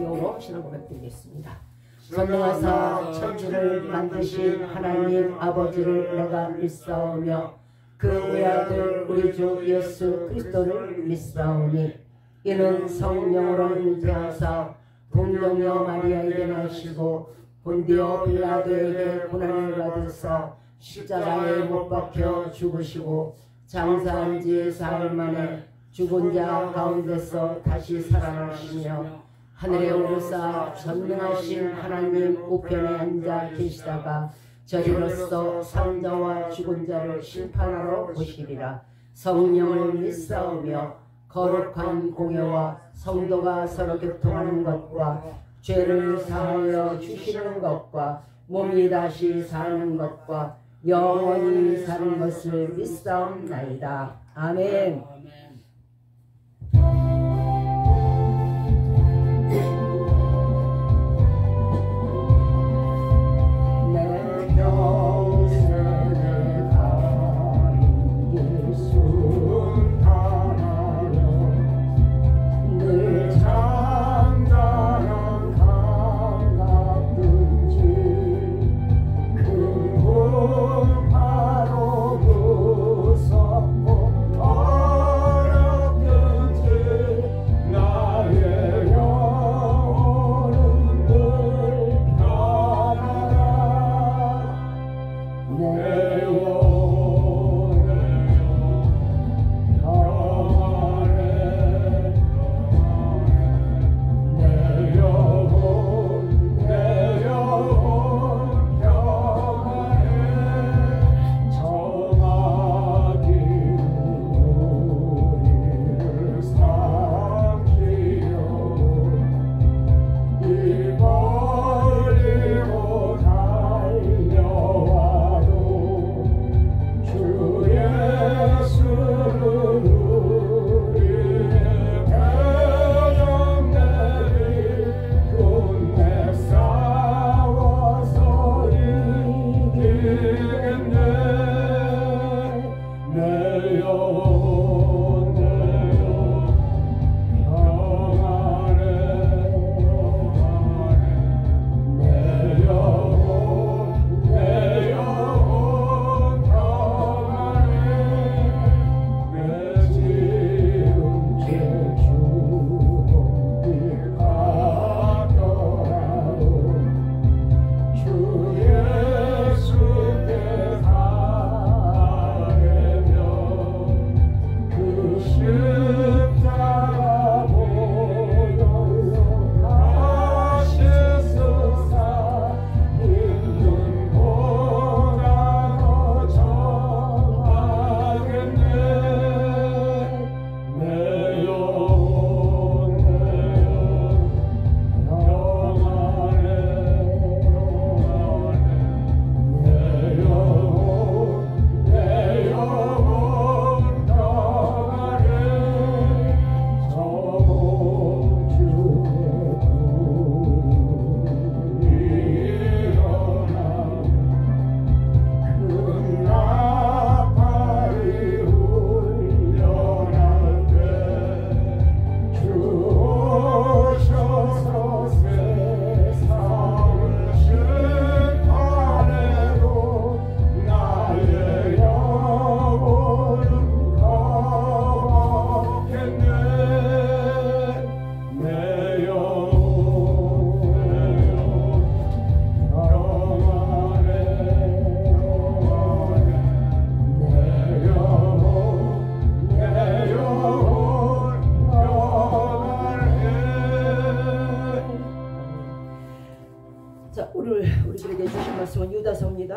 성령으로 신앙 고백드리겠습니다. 전능하사 천지를 만드신 하나님 아버지를 내가 믿사오며 그 외아들 우리 주 예수 그리스도를 믿사오니 이는 성령으로 잉태하사 동정녀 마리아에게 나시고 본디오 빌라도에게 고난을 받으사 십자가에 못 박혀 죽으시고 장사한 지 사흘 만에 죽은 자 가운데서 다시 살아나시며 하늘에 오르사 전능하신 하나님 우편에 앉아 계시다가 저리로서 산 자와 죽은 자를 심판하러 오시리라. 성령을 믿사오며 거룩한 공예와 성도가 서로 교통하는 것과 죄를 사하여 주시는 것과 몸이 다시 사는 것과 영원히 사는 것을 믿사옵나이다. 아멘.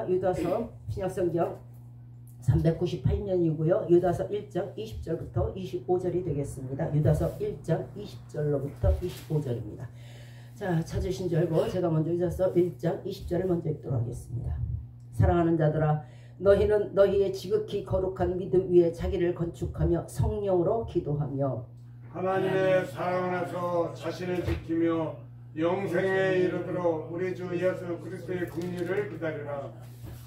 유다서 신약성경 398년이고요. 유다서 1장 20절부터 25절이 되겠습니다. 유다서 1장 20절로부터 25절입니다. 자, 찾으신 줄 알고 제가 먼저 유다서 1장 20절을 먼저 읽도록 하겠습니다. 사랑하는 자들아, 너희는 너희의 지극히 거룩한 믿음 위에 자기를 건축하며 성령으로 기도하며 하나님의 사랑 안에서 자신을 지키며 영생에 이르도록 우리 주 예수 그리스도의 긍휼을 기다리라.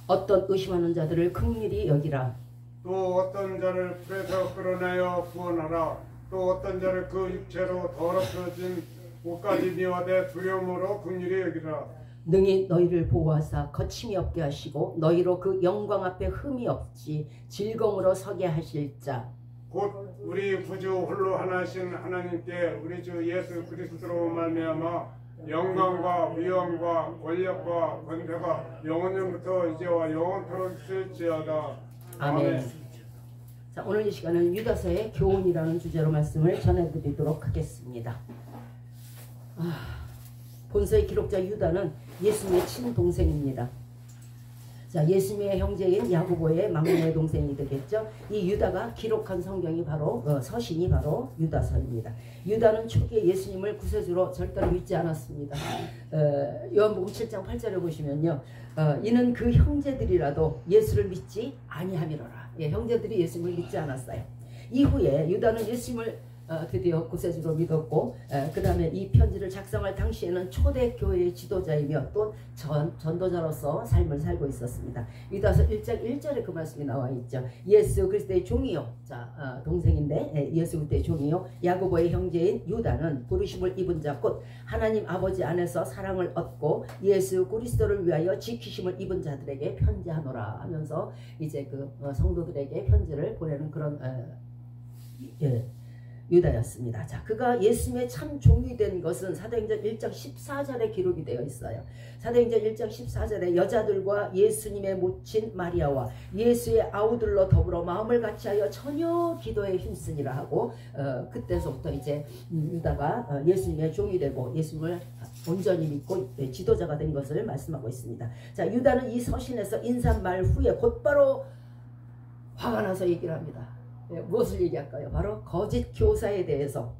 어떤 의심하는 자들을 긍휼히 여기라. 또 어떤 자를 불에서 끌어내어 구원하라. 또 어떤 자를 그 육체로 더럽혀진 옷까지 니와대 두려움으로 긍휼히 여기라. 능히 너희를 보호하사 거침이 없게 하시고 너희로 그 영광 앞에 흠이 없지 질공으로 서게 하실 자 곧 우리 구주 홀로 하나신 하나님께 우리 주 예수 그리스도로 말미암아 영광과 위엄과 권력과 권세가 영원전부터 이제와 영원토록 있을지어다. 아멘. 자, 오늘 이 시간은 유다서의 교훈이라는 주제로 말씀을 전해드리도록 하겠습니다. 본서의 기록자 유다는 예수님의 친동생입니다. 자, 예수님의 형제인 야고보의 막내 동생이 되겠죠. 이 유다가 기록한 성경이 바로 서신이 바로 유다서입니다. 유다는 초기에 예수님을 구세주로 절대로 믿지 않았습니다. 요한복음 7장 8절에 보시면요, 이는 그 형제들이라도 예수를 믿지 아니함이로라. 예, 형제들이 예수님을 믿지 않았어요. 이후에 유다는 예수님을 드디어 구세주로 믿었고, 그 다음에 이 편지를 작성할 당시에는 초대교회의 지도자이며 또 전도자로서 삶을 살고 있었습니다. 유다서 1장 1절에 그 말씀이 나와 있죠. 예수 그리스도의 종이요, 자, 동생인데 예수 그리스도의 종이요, 야고보의 형제인 유다는 부르심을 입은 자 곧 하나님 아버지 안에서 사랑을 얻고 예수 그리스도를 위하여 지키심을 입은 자들에게 편지하노라 하면서 이제 그 성도들에게 편지를 보내는 그런 유다였습니다. 자, 그가 예수님의 참 종이 된 것은 사도행전 1장 14절에 기록이 되어 있어요. 사도행전 1장 14절에 여자들과 예수님의 모친 마리아와 예수의 아우들로 더불어 마음을 같이하여 전혀 기도에 힘쓰니라 하고, 그때서부터 이제 유다가 예수님의 종이 되고 예수님을 온전히 믿고 지도자가 된 것을 말씀하고 있습니다. 자, 유다는 이 서신에서 인사말 후에 곧바로 화가 나서 얘기를 합니다. 무엇을 얘기할까요? 바로 거짓 교사에 대해서,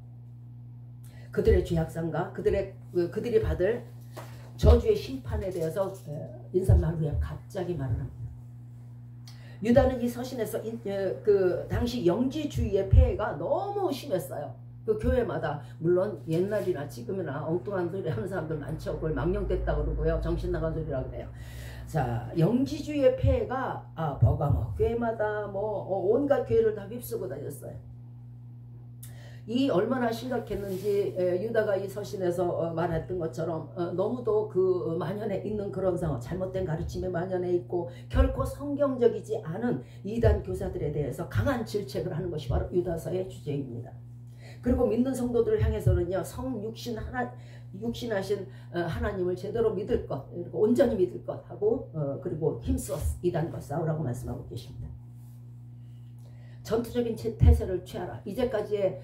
그들의 죄악상과 그들이 받을 저주의 심판에 대해서 인사말 후에 갑자기 말을 합니다. 유다는 이 서신에서 그 당시 영지주의의 폐해가 너무 심했어요. 그 교회마다, 물론 옛날이나 지금이나 엉뚱한 소리 하는 사람들 많죠. 그걸 망령됐다 그러고요, 정신 나간 소리라고 그래요. 자, 영지주의의 폐해가 버가모 교회마다 온갖 교회를 다 휩쓰고 다녔어요. 이 얼마나 심각했는지 유다가 이 서신에서 말했던 것처럼 너무도 그 만연해 있는 그런 상황, 잘못된 가르침에 만연해 있고 결코 성경적이지 않은 이단 교사들에 대해서 강한 질책을 하는 것이 바로 유다서의 주제입니다. 그리고 믿는 성도들을 향해서는요, 육신하신 하나님을 제대로 믿을 것, 그리고 온전히 믿을 것 하고, 그리고 힘써 이단과 싸우라고 말씀하고 계십니다. 전투적인 태세를 취하라. 이제까지의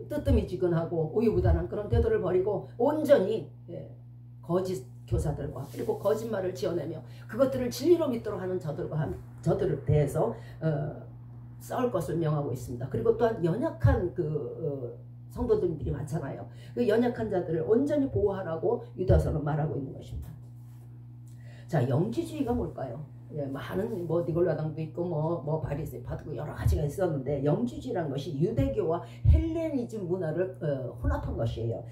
뜨뜨미지근하고 우유부단한 그런 태도를 버리고 온전히 거짓 교사들과 그리고 거짓말을 지어내며 그것들을 진리로 믿도록 하는 저들을 대해서 싸울 것을 명하고 있습니다. 그리고 또한 연약한 성도들이 많잖아요. 그 연약한 자들을 온전히 보호하라고 유다서는 말하고 있는 것입니다. 자, 영지주의가 뭘까요? 많은 니골라당도 있고 바리새파도 여러 가지가 있었는데, 영지주의라는 것이 유대교와 헬레니즘 문화를 혼합한 것이에요.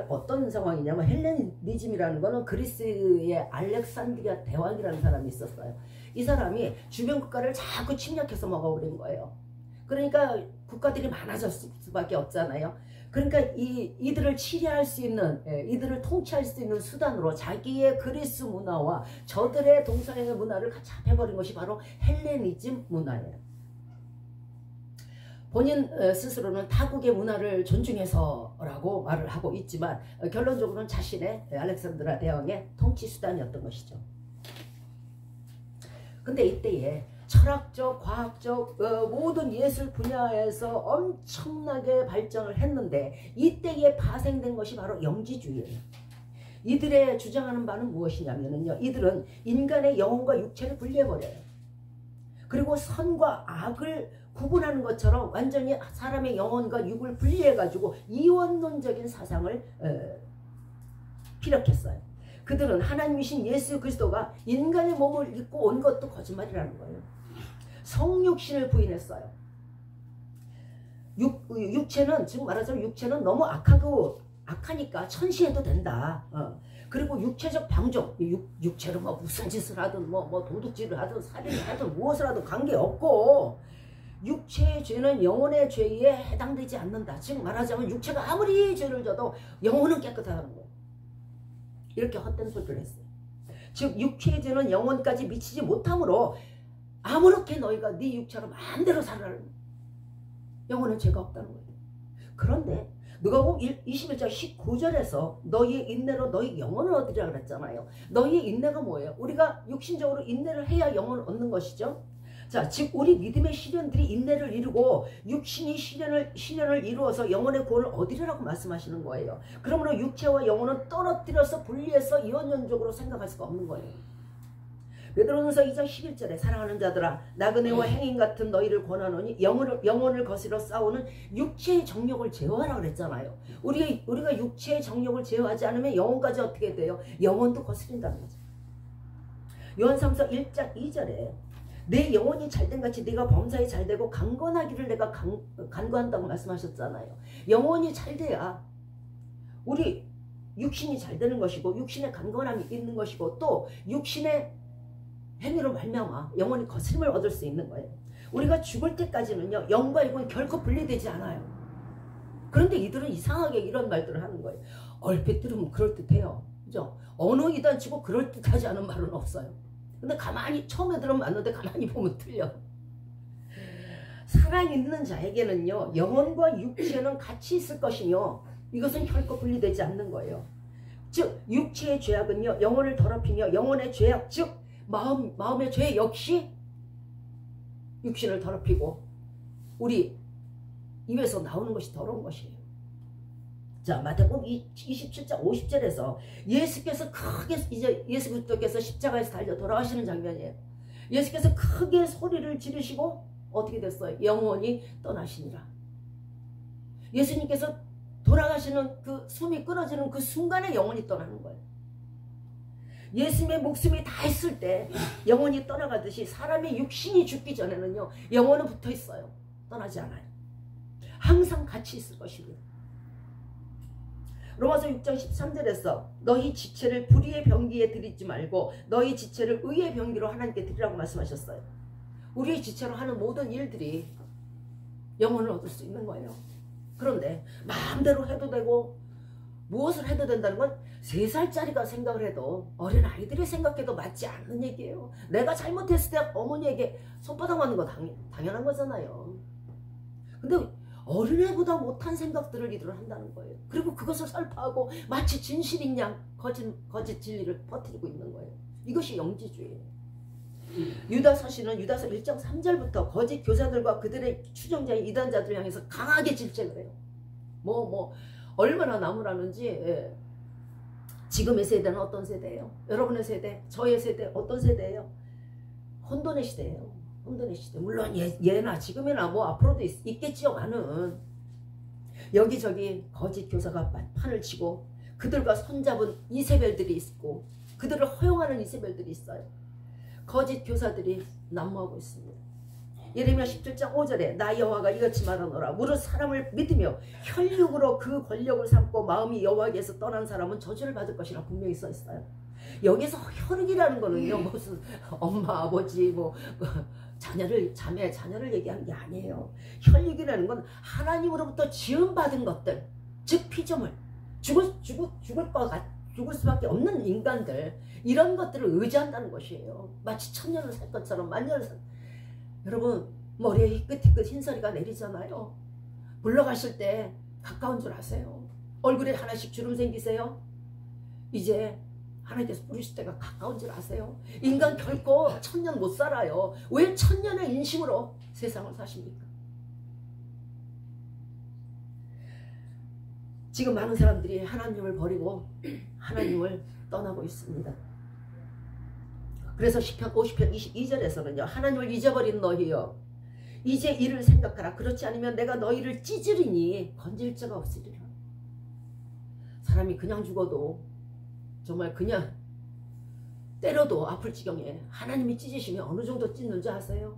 어떤 상황이냐면, 헬레니즘이라는 것은 그리스의 알렉산드리아 대왕이라는 사람이 있었어요. 이 사람이 주변 국가를 자꾸 침략해서 먹어버린 거예요. 그러니까 국가들이 많아졌을 수밖에 없잖아요. 그러니까 이들을 치료할 수 있는, 이들을 통치할 수 있는 수단으로 자기의 그리스 문화와 저들의 동서양의 문화를 같이 합해버린 것이 바로 헬레니즘 문화예요. 본인 스스로는 타국의 문화를 존중해서라고 말을 하고 있지만 결론적으로는 자신의 알렉산드라 대왕의 통치 수단이었던 것이죠. 근데 이때에 철학적, 과학적, 모든 예술 분야에서 엄청나게 발전을 했는데, 이때에 파생된 것이 바로 영지주의예요. 이들의 주장하는 바는 무엇이냐면요, 이들은 인간의 영혼과 육체를 분리해버려요. 그리고 선과 악을 구분하는 것처럼 완전히 사람의 영혼과 육을 분리해가지고 이원론적인 사상을 피력했어요. 그들은 하나님이신 예수 그리스도가 인간의 몸을 입고 온 것도 거짓말이라는 거예요. 성육신을 부인했어요. 육체는, 지금 말하자면 육체는 너무 악하니까 천시해도 된다. 그리고 육체적 방종, 육체로 무슨 짓을 하든 도둑질을 하든 살인을 하든 무엇을 하든 관계없고, 육체의 죄는 영혼의 죄에 해당되지 않는다. 즉 말하자면 육체가 아무리 죄를 져도 영혼은 깨끗하다는 거예요. 이렇게 헛된 소리를 했어요. 즉 육체의 죄는 영혼까지 미치지 못하므로 아무렇게 너희가 네 육체로 마음대로 살아라. 영혼은 죄가 없다는 거예요. 그런데 누가복음 21장 19절에서 너희의 인내로 너희 영혼을 얻으리라 그랬잖아요. 너희의 인내가 뭐예요? 우리가 육신적으로 인내를 해야 영혼을 얻는 것이죠. 자, 즉 우리 믿음의 시련들이 인내를 이루고 육신이 시련을 이루어서 영혼의 구원을 얻으리라고 말씀하시는 거예요. 그러므로 육체와 영혼은 떨어뜨려서 분리해서 이원연적으로 생각할 수가 없는 거예요. 베드로전서 2장 11절에 사랑하는 자들아 나그네와 행인 같은 너희를 권하노니 영혼을 거스려 싸우는 육체의 정욕을 제어하라 그랬잖아요. 우리가 육체의 정욕을 제어하지 않으면 영혼까지 어떻게 돼요? 영혼도 거스린다는 거죠. 요한삼서 1장 2절에 내 영혼이 잘된 같이 네가 범사에 잘되고 강건하기를 내가 간구한다고 말씀하셨잖아요. 영혼이 잘돼야 우리 육신이 잘되는 것이고 육신의 강건함이 있는 것이고 또 육신의 행위로 말미암아 영혼이 거스림을 얻을 수 있는 거예요. 우리가 죽을 때까지는요 영과 육은 결코 분리되지 않아요. 그런데 이들은 이상하게 이런 말들을 하는 거예요. 얼핏 들으면 그럴듯해요. 그죠? 어느 이단 치고 그럴듯하지 않은 말은 없어요. 근데 가만히 처음에 들으면 맞는데 가만히 보면 틀려. 살아있는 자에게는요 영혼과 육체는 같이 있을 것이며 이것은 결코 분리되지 않는 거예요. 즉 육체의 죄악은요 영혼을 더럽히며 영혼의 죄악 즉 마음의 죄 역시 육신을 더럽히고 우리 입에서 나오는 것이 더러운 것이에요. 자, 마태복음 27장 50절에서 예수께서 크게 이제 예수 그리스도께서 십자가에서 달려 돌아가시는 장면이에요. 예수께서 크게 소리를 지르시고 어떻게 됐어요? 영혼이 떠나시니라. 예수님께서 돌아가시는 그 숨이 끊어지는 그 순간에 영혼이 떠나는 거예요. 예수님의 목숨이 다 있을 때 영혼이 떠나가듯이 사람의 육신이 죽기 전에는요 영혼은 붙어 있어요. 떠나지 않아요. 항상 같이 있을 것입니다. 로마서 6장 13절에서 너희 지체를 불의의 병기에 드리지 말고 너희 지체를 의의 병기로 하나님께 드리라고 말씀하셨어요. 우리의 지체로 하는 모든 일들이 영혼을 얻을 수 있는 거예요. 그런데 마음대로 해도 되고 무엇을 해도 된다는 건 3살짜리가 생각을 해도 어린아이들이 생각해도 맞지 않는 얘기예요. 내가 잘못했을 때 어머니에게 손바닥 맞는 거 당연한 거잖아요. 근데 어린애보다 못한 생각들을 이들은 한다는 거예요. 그리고 그것을 설파하고 마치 진실인 양 거짓 진리를 퍼뜨리고 있는 거예요. 이것이 영지주의예요. 유다 서신은 유다서 1장 3절부터 거짓 교사들과 그들의 추종자인 이단자들 향해서 강하게 질책을 해요. 얼마나 나무라는지. 예. 지금의 세대는 어떤 세대예요? 여러분의 세대, 저의 세대 어떤 세대예요? 혼돈의 시대예요. 혼돈의 시대. 물론 예나 지금이나 앞으로도 있겠지요만은 여기저기 거짓 교사가 판을 치고 그들과 손잡은 이세벨들이 있고 그들을 허용하는 이세벨들이 있어요. 거짓 교사들이 난무하고 있습니다. 예레미야 17장 5절에 나 여호와가 이같이 말하노라 무릇 사람을 믿으며 혈육으로 그 권력을 삼고 마음이 여호와께서 떠난 사람은 저주를 받을 것이라 분명히 써 있어요. 여기서 혈육이라는 거는요 무슨 엄마 아버지 자녀를 얘기하는 게 아니에요. 혈육이라는 건 하나님으로부터 지음받은 것들 즉 피조물 죽을 수밖에 없는 인간들 이런 것들을 의지한다는 것이에요. 마치 천년을 살 것처럼 만년을 살 여러분 머리에 희끗희끗 흰서리가 내리잖아요. 물러가실 때 가까운 줄 아세요? 얼굴에 하나씩 주름 생기세요? 이제 하나님께서 부르실 때가 가까운 줄 아세요? 인간 결코 천년 못 살아요. 왜 천년의 인심으로 세상을 사십니까? 지금 많은 사람들이 하나님을 버리고 하나님을 떠나고 있습니다. 그래서 시편 50편 22절에서는요. 하나님을 잊어버린 너희여 이제 이를 생각하라. 그렇지 않으면 내가 너희를 찢으리니 건질 자가 없으리라. 사람이 그냥 죽어도 정말 그냥 때려도 아플 지경에 하나님이 찢으시면 어느 정도 찢는 줄 아세요?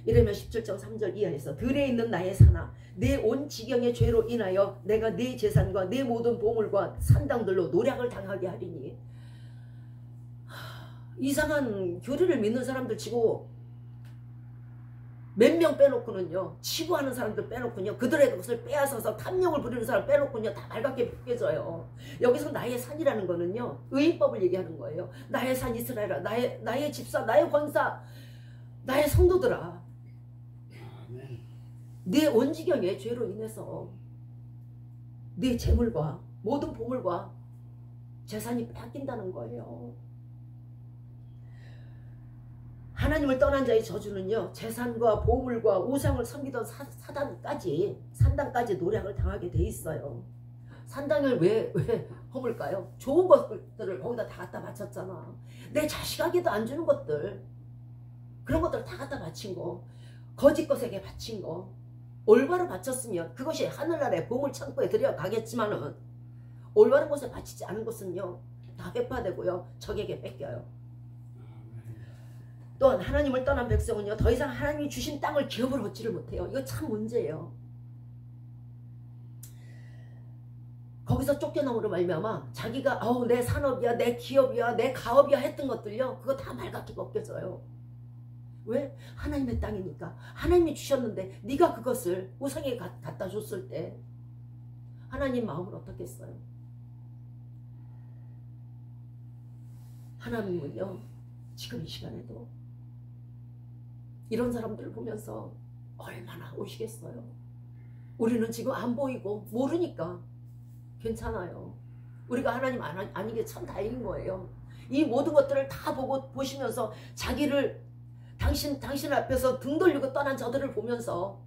이러면 17장 3절 이하에서 들에 있는 나의 산아 내 온 지경의 죄로 인하여 내가 내 재산과 내 모든 보물과 산당들로 노략을 당하게 하리니 이상한 교리를 믿는 사람들 치고 몇 명 빼놓고는요, 치부하는 사람들 빼놓고는요, 그들의 것을 빼앗아서 탐욕을 부리는 사람 빼놓고는요, 다 말갛게 벗겨져요. 여기서 나의 산이라는 거는요, 의인법을 얘기하는 거예요. 나의 산 이스라엘아, 나의 집사, 나의 권사, 나의 성도들아, 내 온지경의 죄로 인해서 네 재물과 모든 보물과 재산이 뺏긴다는 거예요. 하나님을 떠난 자의 저주는요, 재산과 보물과 우상을 섬기던 산당까지 노략을 당하게 돼 있어요. 산당을 왜 허물까요? 좋은 것들을 거기다 다 갖다 바쳤잖아. 내 자식에게도 안 주는 것들, 그런 것들을 다 갖다 바친 거, 거짓 것에게 바친 거, 올바로 바쳤으면 그것이 하늘나라의 보물 창고에 들여가겠지만은 올바른 곳에 바치지 않은 것은요, 다 회파되고요, 적에게 뺏겨요. 또한 하나님을 떠난 백성은요, 더 이상 하나님이 주신 땅을 기업으로 얻지를 못해요. 이거 참 문제예요. 거기서 쫓겨남으로 말미암아 자기가 내 산업이야, 내 기업이야, 내 가업이야 했던 것들요, 그거 다 말갛게 벗겨져요. 왜? 하나님의 땅이니까. 하나님이 주셨는데 네가 그것을 우상에게 갖다 줬을 때 하나님 마음은 어떻겠어요? 하나님은요, 지금 이 시간에도 이런 사람들을 보면서 얼마나 오시겠어요. 우리는 지금 안 보이고 모르니까 괜찮아요. 우리가 하나님 아닌 게 참 다행인 거예요. 이 모든 것들을 다 보시면서 자기를 당신 앞에서 등 돌리고 떠난 저들을 보면서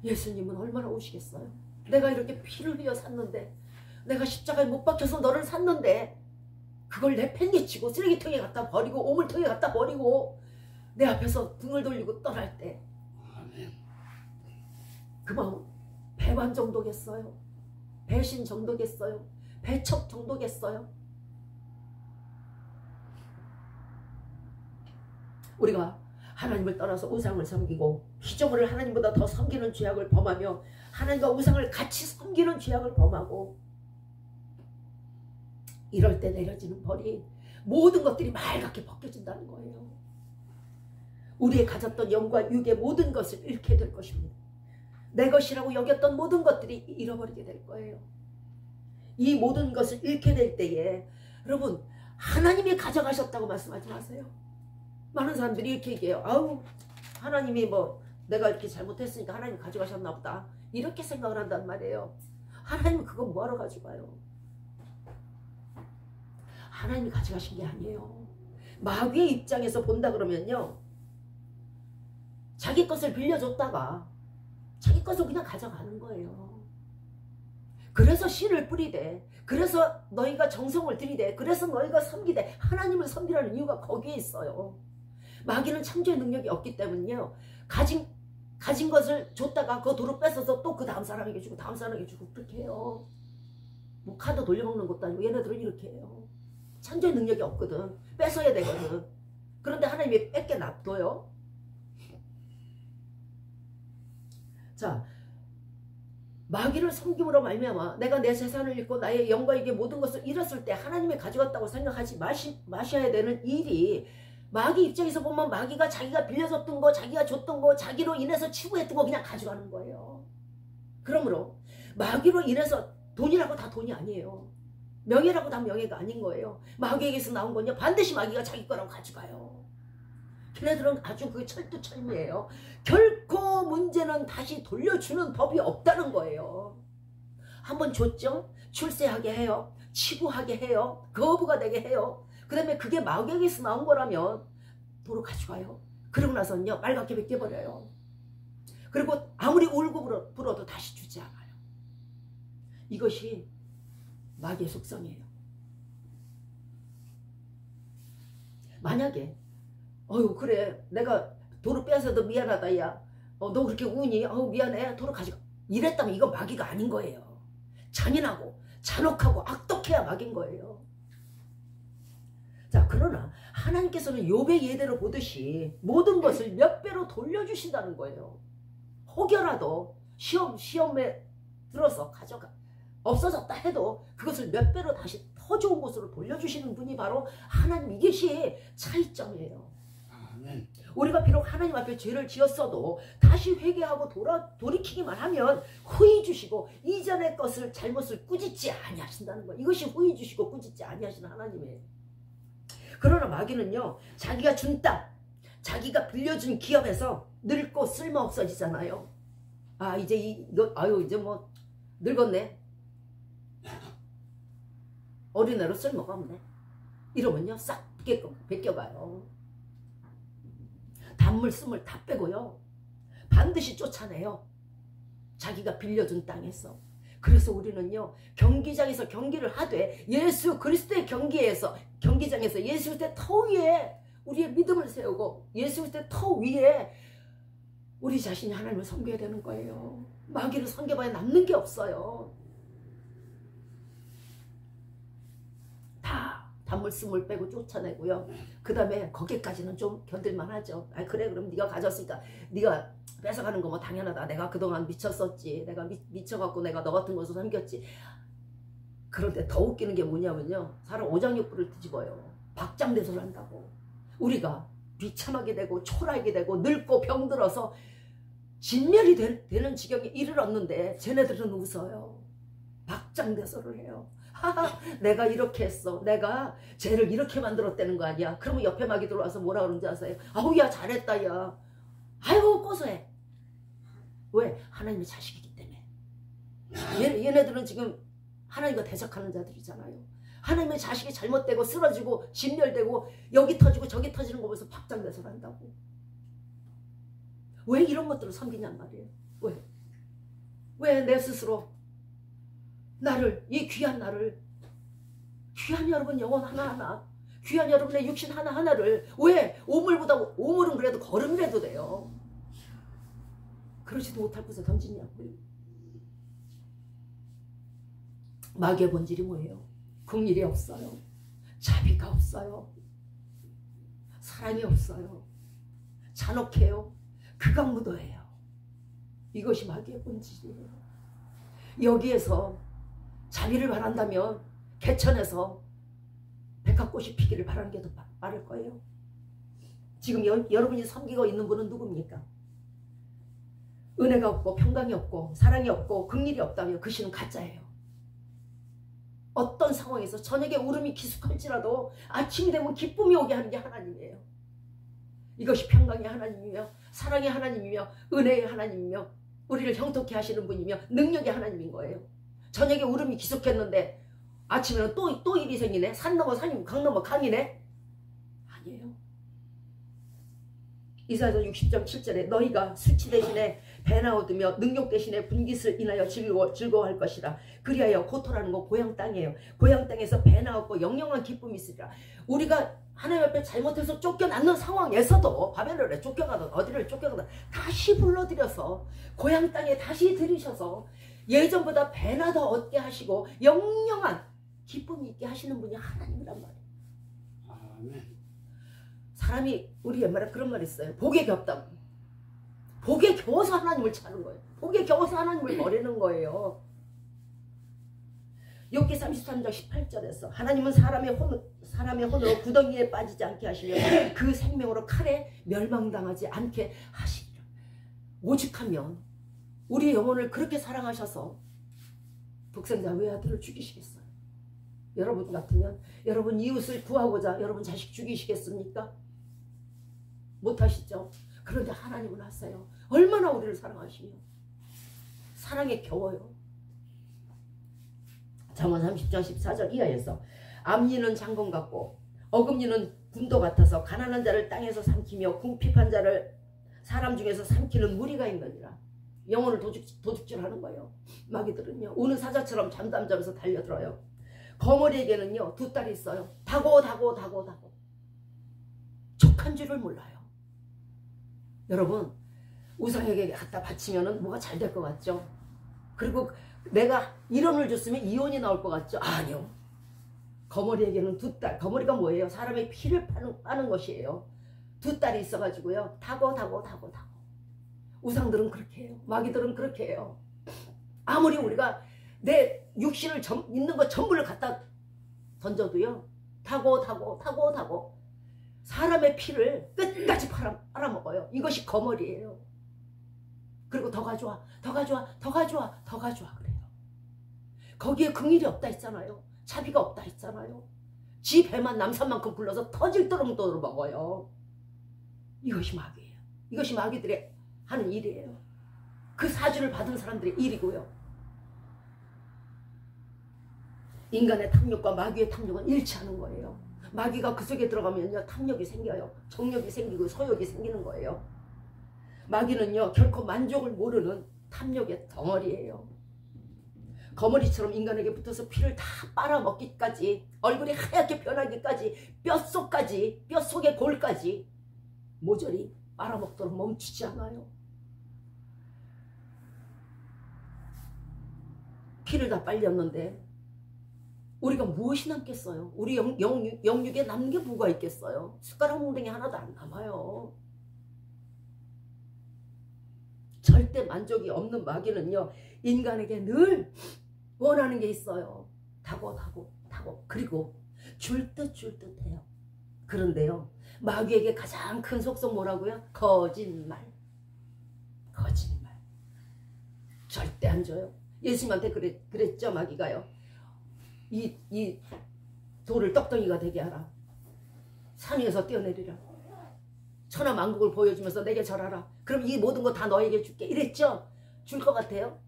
예수님은 얼마나 오시겠어요. 내가 이렇게 피를 흘려 샀는데, 내가 십자가에 못 박혀서 너를 샀는데 그걸 내팽개치고 쓰레기통에 갖다 버리고 오물통에 갖다 버리고 내 앞에서 등을 돌리고 떠날 때 그 마음 배반 정도겠어요? 배신 정도겠어요? 배척 정도겠어요? 우리가 하나님을 떠나서 우상을 섬기고 피조물을 하나님보다 더 섬기는 죄악을 범하며 하나님과 우상을 같이 섬기는 죄악을 범하고 이럴 때 내려지는 벌이 모든 것들이 말갛게 벗겨진다는 거예요. 우리의 가졌던 영과 육의 모든 것을 잃게 될 것입니다. 내 것이라고 여겼던 모든 것들이 잃어버리게 될 거예요. 이 모든 것을 잃게 될 때에 여러분, 하나님이 가져가셨다고 말씀하지 마세요. 많은 사람들이 이렇게 얘기해요. 아우, 하나님이 내가 이렇게 잘못했으니까 하나님이 가져가셨나 보다, 이렇게 생각을 한단 말이에요. 하나님은 그거 뭐하러 가져가요? 하나님이 가져가신 게 아니에요. 마귀의 입장에서 본다 그러면요, 자기 것을 빌려줬다가 자기 것을 그냥 가져가는 거예요. 그래서 씨를 뿌리되, 그래서 너희가 정성을 들이되, 그래서 너희가 섬기되, 하나님을 섬기라는 이유가 거기에 있어요. 마귀는 창조의 능력이 없기 때문에요, 가진 것을 줬다가 그거 도로 뺏어서 또 그 다음 사람에게 주고 다음 사람에게 주고 그렇게 해요. 카드 돌려먹는 것도 아니고 얘네들은 이렇게 해요. 창조의 능력이 없거든. 뺏어야 되거든. 그런데 하나님이 뺏게 놔둬요. 자, 마귀를 섬김으로 말미암아 내가 내 재산을 잃고 나의 영과 이게 모든 것을 잃었을 때 하나님이 가져갔다고 생각하지 마셔야 되는 일이, 마귀 입장에서 보면 마귀가 자기가 빌려줬던 거, 자기가 줬던 거, 자기로 인해서 치부했던 거 그냥 가져가는 거예요. 그러므로 마귀로 인해서 돈이라고 다 돈이 아니에요. 명예라고 다 명예가 아닌 거예요. 마귀에게서 나온 건요, 반드시 마귀가 자기 거라고 가져가요. 걔네들은 아주 그게 철두철미예요. 결코 문제는 다시 돌려주는 법이 없다는 거예요. 한번 줬죠? 출세하게 해요. 치부하게 해요. 거부가 되게 해요. 그 다음에 그게 마귀에게서 나온 거라면 도로 가져가요. 그러고 나서는요, 말갛게 벗겨버려요. 그리고 아무리 울고 불어도 다시 주지 않아요. 이것이 마귀의 속성이에요. 만약에 그래, 내가 도로 빼앗아도 미안하다, 야, 너 그렇게 우니? 미안해, 도로 가져가, 이랬다면 이거 마귀가 아닌 거예요. 잔인하고 잔혹하고 악독해야 마귀인 거예요. 자, 그러나 하나님께서는 욥의 예대로 보듯이 모든 것을 몇 배로 돌려주신다는 거예요. 혹여라도 시험에 들어서 없어졌다 해도 그것을 몇 배로 다시 더 좋은 곳으로 돌려주시는 분이 바로 하나님. 이것이 차이점이에요. 아멘. 우리가 비록 하나님 앞에 죄를 지었어도 다시 회개하고 돌이키기만 하면 후히 주시고 이전의 것을 잘못을 꾸짖지 아니하신다는 거예요. 이것이 후히 주시고 꾸짖지 아니하시는 하나님이에요. 그러나 마귀는요, 자기가 준 땅, 자기가 빌려준 기업에서 늙고 쓸모 없어지잖아요. 아, 이제 이제 뭐 늙었네. 어린애로 쓸모가 없네. 이러면요, 싹 베껴가요. 단물 숨을 다 빼고요, 반드시 쫓아내요. 자기가 빌려준 땅에서. 그래서 우리는요, 경기장에서 경기를 하되 예수 그리스도의 경기장에서 예수 그리스도의 터 위에 우리의 믿음을 세우고 예수 그리스도의 터 위에 우리 자신이 하나님을 섬겨야 되는 거예요. 마귀를 섬겨봐야 남는 게 없어요. 다 단물 숨을 빼고 쫓아내고요. 그 다음에 거기까지는 좀 견딜만 하죠. 아, 그래, 그럼 네가 가졌으니까 네가 뺏어가는 거 뭐 당연하다. 내가 그동안 미쳤었지. 내가 미쳐갖고 내가 너 같은 것을 섬겼지. 그런데 더 웃기는 게 뭐냐면요, 사람 오장육부를 뒤집어요. 박장대소를 한다고. 우리가 비참하게 되고 초라하게 되고 늙고 병들어서 진멸이 되는 지경에 이르렀는데 쟤네들은 웃어요. 박장대소를 해요. 하하, 내가 이렇게 했어. 내가 쟤를 이렇게 만들었다는 거 아니야. 그러면 옆에 마귀 들어와서 뭐라 그러는지 아세요? 아우, 야, 잘했다, 야. 아이고, 고소해. 왜? 하나님의 자식이기 때문에. 얘네들은 지금 하나님과 대적하는 자들이잖아요. 하나님의 자식이 잘못되고 쓰러지고 진멸되고 여기 터지고 저기 터지는 거 보면서 박장대소를 한다고. 왜 이런 것들을 섬기냔 말이에요. 왜? 왜 내 스스로 나를, 이 귀한 나를, 귀한 여러분 영혼 하나하나, 귀한 여러분의 육신 하나하나를 왜 오물은 그래도 걸음이라도 돼요. 그러지도 못할 곳에 던지냐고요. 마귀의 본질이 뭐예요? 긍휼이 없어요. 자비가 없어요. 사랑이 없어요. 잔혹해요. 극악무도해요. 이것이 마귀의 본질이에요. 여기에서 자비를 바란다면 개천에서 백합꽃이 피기를 바라는 게 더 빠를 거예요. 지금 여러분이 섬기고 있는 분은 누굽니까? 은혜가 없고 평강이 없고 사랑이 없고 긍휼이 없다면 그 신은 가짜예요. 어떤 상황에서 저녁에 울음이 기숙할지라도 아침이 되면 기쁨이 오게 하는 게 하나님이에요. 이것이 평강의 하나님이며 사랑의 하나님이며 은혜의 하나님이며 우리를 형통케 하시는 분이며 능력의 하나님인 거예요. 저녁에 울음이 기숙했는데 아침에는 또 일이 생기네. 산 넘어 산이고 강 넘어 강이네. 아니에요. 이사야서 60장 7절에 너희가 수치 대신에 배나 얻으며 능욕 대신에 분깃을 인하여 즐거워할 것이라. 그리하여 고토라는 건 고향 땅이에요. 고향 땅에서 배나 얻고 영영한 기쁨이 있으리라. 우리가 하나님 앞에 잘못해서 쫓겨나는 상황에서도 바벨론에 쫓겨가든 어디를 쫓겨가든 다시 불러들여서 고향 땅에 다시 들이셔서 예전보다 배나 더 얻게 하시고 영영한 기쁨이 있게 하시는 분이 하나님이란 말이에요. 아멘. 사람이 우리 옛말에 그런 말 있어요. 복에 겹다고. 복에 겨워서 하나님을 찾는 거예요. 복에 겨워서 하나님을 버리는 거예요. 욥기 33장 18절에서 하나님은 사람의 혼으로 구덩이에 빠지지 않게 하시며 그 생명으로 칼에 멸망당하지 않게 하시리라. 오죽하면 우리의 영혼을 그렇게 사랑하셔서 독생자 외아들을 죽이시겠어요? 여러분 같으면 여러분 이웃을 구하고자 여러분 자식 죽이시겠습니까? 못하시죠? 그런데 하나님은 하세요. 얼마나 우리를 사랑하시며 사랑에 겨워요. 잠언 30장 14절 이하에서 암리는 장검 같고 어금니는 군도 같아서 가난한 자를 땅에서 삼키며 궁핍한 자를 사람 중에서 삼키는 무리가 있느니라. 영혼을 도둑질하는 거예요. 마귀들은요 우는 사자처럼 잠잠자면서 달려들어요. 거머리에게는요 두 딸이 있어요. 다고 족한 줄을 몰라요. 여러분 우상에게 갖다 바치면은 뭐가 잘 될 것 같죠? 그리고 내가 1원을 줬으면 2원이 나올 것 같죠? 아니요. 거머리에게는 두 딸. 거머리가 뭐예요? 사람의 피를 빠는 것이에요. 두 딸이 있어가지고요 다고 우상들은 그렇게 해요. 마귀들은 그렇게 해요. 아무리 우리가 내 육신을 있는 것 전부를 갖다 던져도요 다고 사람의 피를 끝까지 빨아먹어요. 이것이 거머리예요. 그리고 더 가져와, 더 가져와, 더 가져와, 더 가져와 그래요. 거기에 긍일이 없다 했잖아요. 자비가 없다 했잖아요. 지 배만 남산만큼 불러서 터질 도록 먹어요. 이것이 마귀예요. 이것이 마귀들의 하는 일이에요. 그 사주를 받은 사람들의 일이고요. 인간의 탐욕과 마귀의 탐욕은 일치하는 거예요. 마귀가 그 속에 들어가면요, 탐욕이 생겨요. 정욕이 생기고 소욕이 생기는 거예요. 마귀는요, 결코 만족을 모르는 탐욕의 덩어리예요. 거머리처럼 인간에게 붙어서 피를 다 빨아먹기까지, 얼굴이 하얗게 변하기까지, 뼛속까지, 뼛속의 골까지 모조리 빨아먹도록 멈추지 않아요. 피를 다 빨렸는데 우리가 무엇이 남겠어요? 우리 영육에 남는 게 뭐가 있겠어요? 숟가락 몽둥이 하나도 안 남아요. 절대 만족이 없는 마귀는요, 인간에게 늘 원하는 게 있어요. 타고 그리고 줄 듯 해요. 그런데요, 마귀에게 가장 큰 속성 뭐라고요? 거짓말. 절대 안 줘요. 예수님한테 그랬죠, 마귀가요. 이 돌을 떡덩이가 되게 하라. 산 위에서 뛰어내리라. 천하만국을 보여주면서 내게 절하라. 그럼 이 모든 거 다 너에게 줄게. 이랬죠? 줄 것 같아요?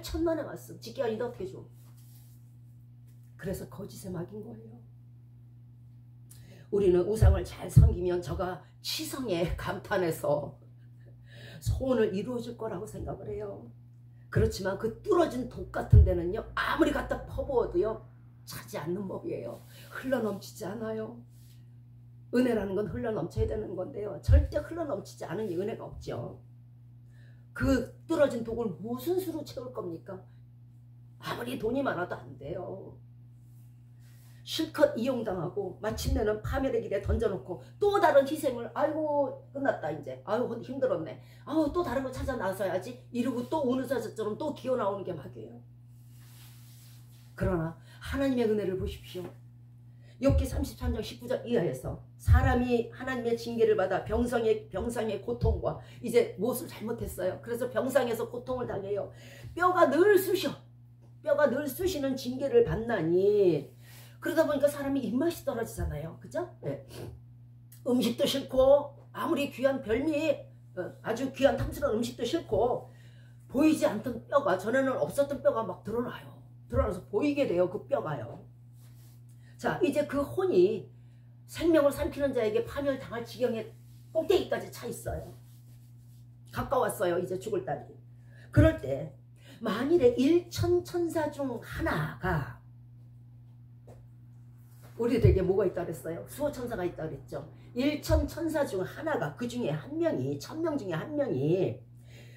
천만의 말씀. 짓게 아닌데 어떻게 줘? 그래서 거짓의 마귀인 거예요. 우리는 우상을 잘 섬기면 저가 치성에 감탄해서 소원을 이루어줄 거라고 생각을 해요. 그렇지만 그 뚫어진 독 같은 데는요, 아무리 갖다 퍼부어도요, 차지 않는 법이에요. 흘러넘치지 않아요. 은혜라는 건 흘러넘쳐야 되는 건데요, 절대 흘러넘치지 않으니 은혜가 없죠. 그 뚫어진 독을 무슨 수로 채울 겁니까? 아무리 돈이 많아도 안 돼요. 실컷 이용당하고 마침내는 파멸의 길에 던져놓고 또 다른 희생을, 아이고 끝났다 이제, 아이고 힘들었네, 아우 또 다른 거 찾아 나서야지 이러고 또 어느 자처럼 또 기어 나오는 게 마귀예요. 그러나 하나님의 은혜를 보십시오. 욥기 33장 19절 이하에서 사람이 하나님의 징계를 받아 병상의 고통과, 이제 무엇을 잘못했어요. 그래서 병상에서 고통을 당해요. 뼈가 늘 쑤시는 징계를 받나니, 그러다 보니까 사람이 입맛이 떨어지잖아요. 그죠? 네. 음식도 싫고, 아무리 귀한 별미, 아주 귀한 탐스러운 음식도 싫고, 보이지 않던 뼈가, 전에는 없었던 뼈가 막 드러나서 보이게 돼요. 그 뼈가요. 자, 이제 그 혼이 생명을 삼키는 자에게 파멸당할 지경에 꼭대기까지 차 있어요. 가까웠어요. 이제 죽을 날이. 그럴 때 만일에 일천천사 중 하나가, 우리들에게 뭐가 있다 그랬어요? 수호천사가 있다 그랬죠. 일천천사 중 하나가, 그 중에 한 명이, 1000명 중에 한 명이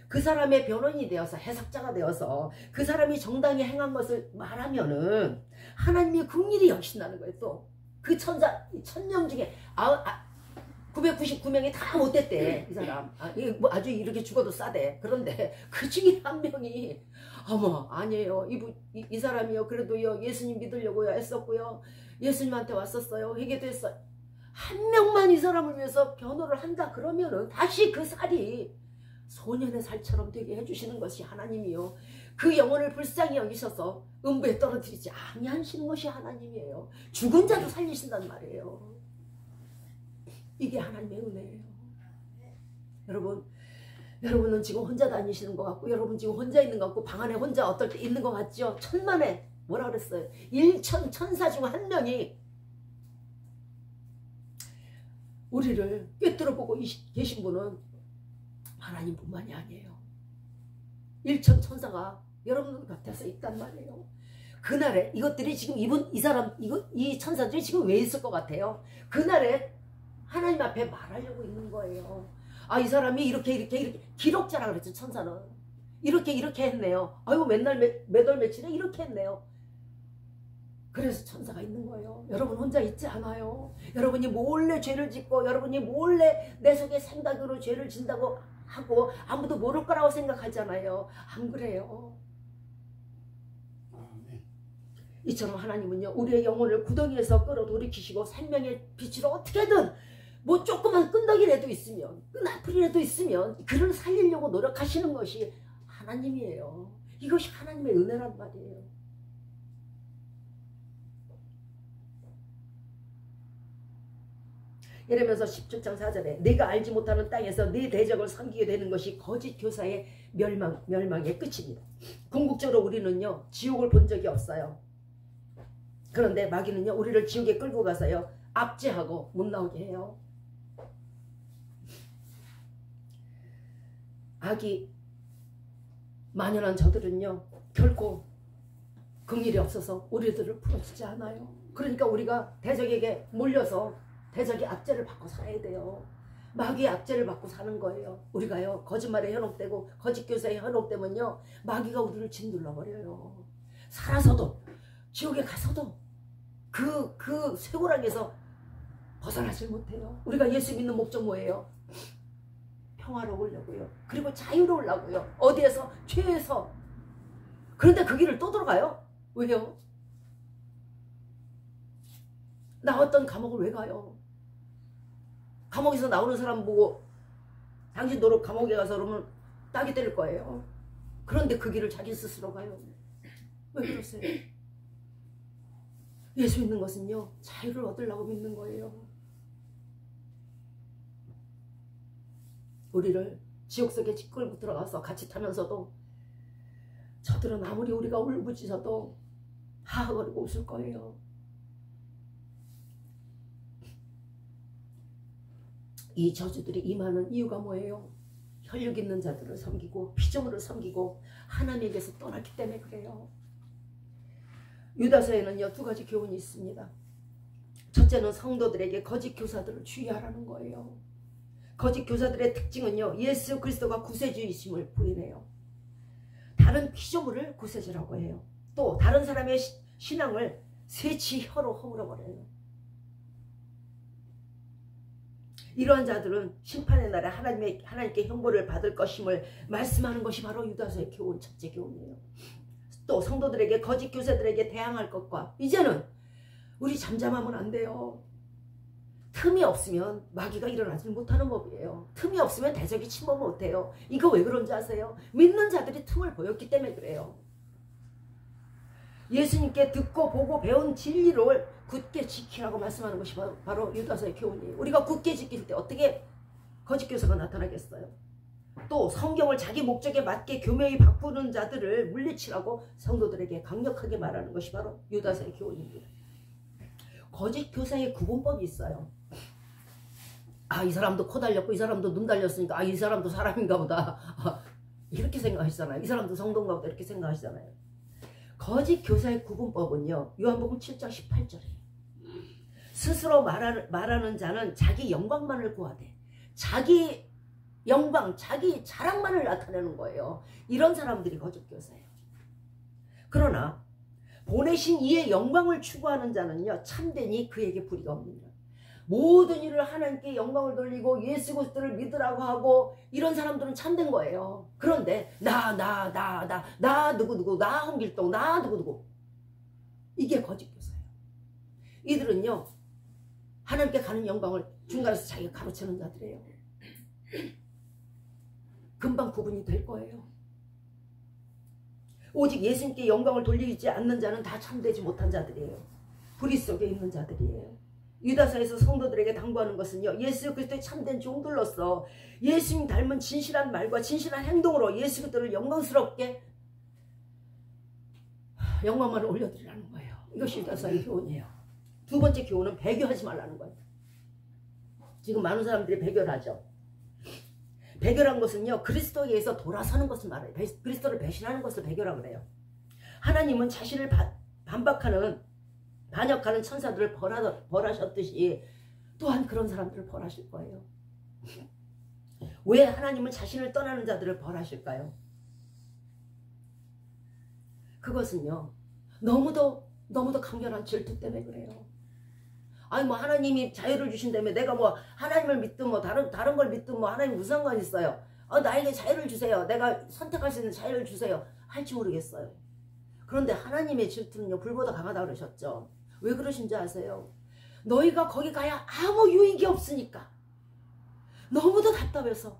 그 사람의 변호인이 되어서, 해석자가 되어서 그 사람이 정당히 행한 것을 말하면은 하나님이 긍휼히 여기신다는 거예요. 또 그 천사 1000명 중에 999명이 다 못됐대. 이 사람 아주 이렇게 죽어도 싸대. 그런데 그 중에 한 명이, 어머 아니에요, 이 사람이요, 그래도요 예수님 믿으려고요 애썼고요, 예수님한테 왔었어요, 회개됐어요. 한 명만 이 사람을 위해서 변호를 한다 그러면은 다시 그 살이 소년의 살처럼 되게 해주시는 것이 하나님이요, 그 영혼을 불쌍히 여기셔서 음부에 떨어뜨리지 아니하시는 것이 하나님이에요. 죽은 자도 살리신단 말이에요. 이게 하나님의 은혜예요. 여러분은 지금 혼자 다니시는 것 같고, 여러분 지금 혼자 있는 것 같고, 방 안에 혼자 어떨 때 있는 것 같죠? 천만에 뭐라 그랬어요? 천사 중 한 명이 우리를 꿰뚫어 보고 계신 분은 하나님뿐만이 아니에요. 천사가 여러분 곁에서 있단 말이에요. 그날에 이것들이 지금 이 천사들이 지금 왜 있을 것 같아요? 그날에 하나님 앞에 말하려고 있는 거예요. 아, 이 사람이 이렇게 기록자라 그랬죠. 천사는 이렇게 했네요. 아이고 맨날 몇 월 며칠에 이렇게 했네요. 그래서 천사가 있는 거예요. 여러분 혼자 있지 않아요. 여러분이 몰래 죄를 짓고, 여러분이 몰래 내 속에 생각으로 죄를 진다고 하고 아무도 모를 거라고 생각하잖아요. 안 그래요. 이처럼 하나님은요, 우리의 영혼을 구덩이에서 끌어돌이키시고 생명의 빛으로 어떻게든 뭐 조그만 끈덕이라도 있으면, 끈아풀이라도 있으면 그를 살리려고 노력하시는 것이 하나님이에요. 이것이 하나님의 은혜란 말이에요. 이러면서 17장 4절에 내가 알지 못하는 땅에서 네 대적을 섬기게 되는 것이 거짓 교사의 멸망의 끝입니다. 궁극적으로 우리는요, 지옥을 본 적이 없어요. 그런데 마귀는요, 우리를 지옥에 끌고 가서요, 압제하고 못 나오게 해요. 악이 만연한 저들은요, 결코 긍휼이 없어서 우리들을 풀어주지 않아요. 그러니까 우리가 대적에게 몰려서 대적의 압제를 받고 살아야 돼요. 마귀의 압제를 받고 사는 거예요. 우리가요, 거짓말에 현혹되고 거짓 교사에 현혹되면요, 마귀가 우리를 짓눌러 버려요. 살아서도, 지옥에 가서도 그 쇠고락에서 벗어나질 못해요. 우리가 예수 믿는 목적 뭐예요? 평화로우려고요. 그리고 자유로우려고요. 어디에서? 죄에서. 그런데 그 길을 또 들어가요? 왜요? 나왔던 감옥을 왜 가요? 감옥에서 나오는 사람 보고 당신 너로 감옥에 가서 그러면 따기 때릴 거예요. 그런데 그 길을 자기 스스로 가요. 왜 그러세요? 예수 믿는 것은요, 자유를 얻으려고 믿는 거예요. 우리를 지옥 속에 끌고 들어가서 같이 타면서도 저들은 아무리 우리가 울부짖어도 하하거리고 웃을 거예요. 이 저주들이 임하는 이유가 뭐예요? 혈육 있는 자들을 섬기고 피조물을 섬기고 하나님에게서 떠났기 때문에 그래요. 유다서에는요, 두 가지 교훈이 있습니다. 첫째는 성도들에게 거짓 교사들을 주의하라는 거예요. 거짓 교사들의 특징은요, 예수 그리스도가 구세주이심을 부인해요. 다른 피조물을 구세주라고 해요. 또 다른 사람의 신앙을 새치혀로 허물어버려요. 이러한 자들은 심판의 날에 하나님께 형벌을 받을 것임을 말씀하는 것이 바로 유다서의 교훈, 첫째 교훈이에요. 또 성도들에게 거짓 교사들에게 대항할 것과, 이제는 우리 잠잠하면 안 돼요. 틈이 없으면 마귀가 일어나지 못하는 법이에요. 틈이 없으면 대적이 침범 못해요. 이거 왜 그런지 아세요? 믿는 자들이 틈을 보였기 때문에 그래요. 예수님께 듣고 보고 배운 진리를 굳게 지키라고 말씀하는 것이 바로 유다서의 교훈이에요. 우리가 굳게 지킬 때 어떻게 거짓 교사가 나타나겠어요? 또 성경을 자기 목적에 맞게 교묘히 바꾸는 자들을 물리치라고 성도들에게 강력하게 말하는 것이 바로 유다서의 교훈입니다. 거짓 교사의 구분법이 있어요. 아, 이 사람도 코 달렸고 이 사람도 눈 달렸으니까 아, 이 사람도 사람인가 보다. 이렇게 생각하시잖아요. 이 사람도 성도인가 보다 이렇게 생각하시잖아요. 거짓 교사의 구분법은요, 요한복음 7장 18절이에요. 스스로 말하는 자는 자기 영광만을 구하되 자기 영광, 자기 자랑만을 나타내는 거예요. 이런 사람들이 거짓 교사예요. 그러나 보내신 이의 영광을 추구하는 자는요, 참되니 그에게 불의가 없느니라. 모든 일을 하나님께 영광을 돌리고 예수 그리스도를 믿으라고 하고 이런 사람들은 참된 거예요. 그런데 나 누구누구, 나 홍길동, 나 누구누구, 이게 거짓 교사예요. 이들은요, 하나님께 가는 영광을 중간에서 자기가 가로채는 자들이에요. 금방 구분이 될 거예요. 오직 예수님께 영광을 돌리지 않는 자는 다 참되지 못한 자들이에요. 불의 속에 있는 자들이에요. 유다서에서 성도들에게 당부하는 것은요, 예수 그리스도의 참된 종들로서 예수님 닮은 진실한 말과 진실한 행동으로 예수 그리스도를 영광스럽게 영광만을 올려드리라는 거예요. 이것이 유다서의 교훈이에요. 두 번째 교훈은 배교하지 말라는 거예요. 지금 많은 사람들이 배교를 하죠. 배교란 것은요, 그리스도에 의해서 돌아서는 것을 말해요. 그리스도를 배신하는 것을 배교라고 그래요. 하나님은 자신을 반역하는 천사들을 벌하셨듯이 또한 그런 사람들을 벌하실 거예요. 왜 하나님은 자신을 떠나는 자들을 벌하실까요? 그것은요, 너무도 강렬한 질투 때문에 그래요. 아니 뭐 하나님이 자유를 주신다며 내가 뭐 하나님을 믿든 뭐 다른 걸 믿든 뭐 하나님 무슨 상관이 있어요. 나에게 자유를 주세요. 내가 선택할 수 있는 자유를 주세요. 할지 모르겠어요. 그런데 하나님의 질투는요, 불보다 강하다 그러셨죠. 왜 그러신지 아세요? 너희가 거기 가야 아무 유익이 없으니까. 너무도 답답해서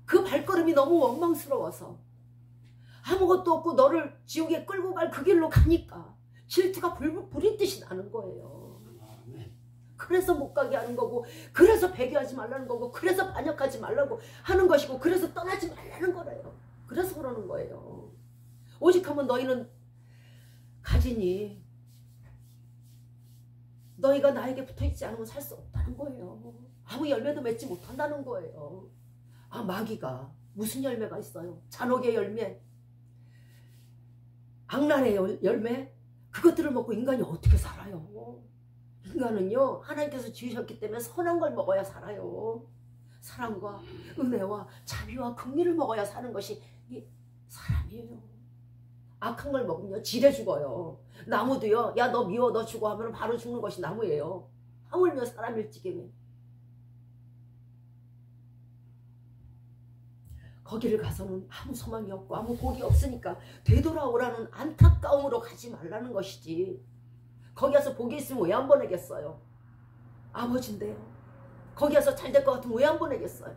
그 발걸음이 너무 원망스러워서 아무것도 없고 너를 지옥에 끌고 갈 그 길로 가니까 질투가 불이 듯이 나는 거예요. 그래서 못 가게 하는 거고, 그래서 배교하지 말라는 거고, 그래서 반역하지 말라고 하는 것이고, 그래서 떠나지 말라는 거래요. 그래서 그러는 거예요. 오직하면 너희는 가지니 너희가 나에게 붙어있지 않으면 살 수 없다는 거예요. 아무 열매도 맺지 못한다는 거예요. 아, 마귀가 무슨 열매가 있어요? 잔혹의 열매, 악랄의 열매, 그것들을 먹고 인간이 어떻게 살아요? 인간은요, 하나님께서 지으셨기 때문에 선한 걸 먹어야 살아요. 사랑과 은혜와 자비와 긍휼을 먹어야 사는 것이 이 사람이에요. 악한 걸 먹으면 지레 죽어요. 나무도요, 야 너 미워 너 죽어 하면 바로 죽는 것이 나무예요. 하물며 사람일지기는. 거기를 가서는 아무 소망이 없고 아무 복이 없으니까 되돌아오라는 안타까움으로 가지 말라는 것이지. 거기 가서 복이 있으면 왜 안 보내겠어요? 아버지인데요. 거기 가서 잘 될 것 같으면 왜 안 보내겠어요?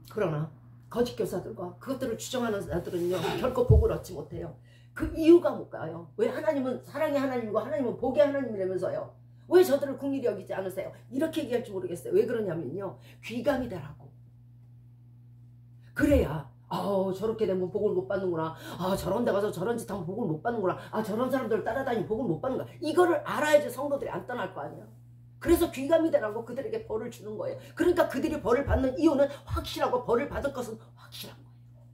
그러나 거짓 교사들과 그것들을 주장하는 자들은요, 결코 복을 얻지 못해요. 그 이유가 뭘까요? 왜 하나님은 사랑의 하나님이고 하나님은 복의 하나님이라면서요, 왜 저들을 긍휼히 여기지 않으세요? 이렇게 얘기할 줄 모르겠어요. 왜 그러냐면요, 귀감이 되라고. 그래야 저렇게 되면 복을 못 받는구나. 저런 데 가서 저런 짓 하면 복을 못 받는구나. 저런 사람들 따라다니면 복을 못 받는구나. 이거를 알아야지 성도들이 안 떠날 거 아니야. 그래서 귀감이 되라고 그들에게 벌을 주는 거예요. 그러니까 그들이 벌을 받는 이유는 확실하고 벌을 받을 것은 확실한 거예요.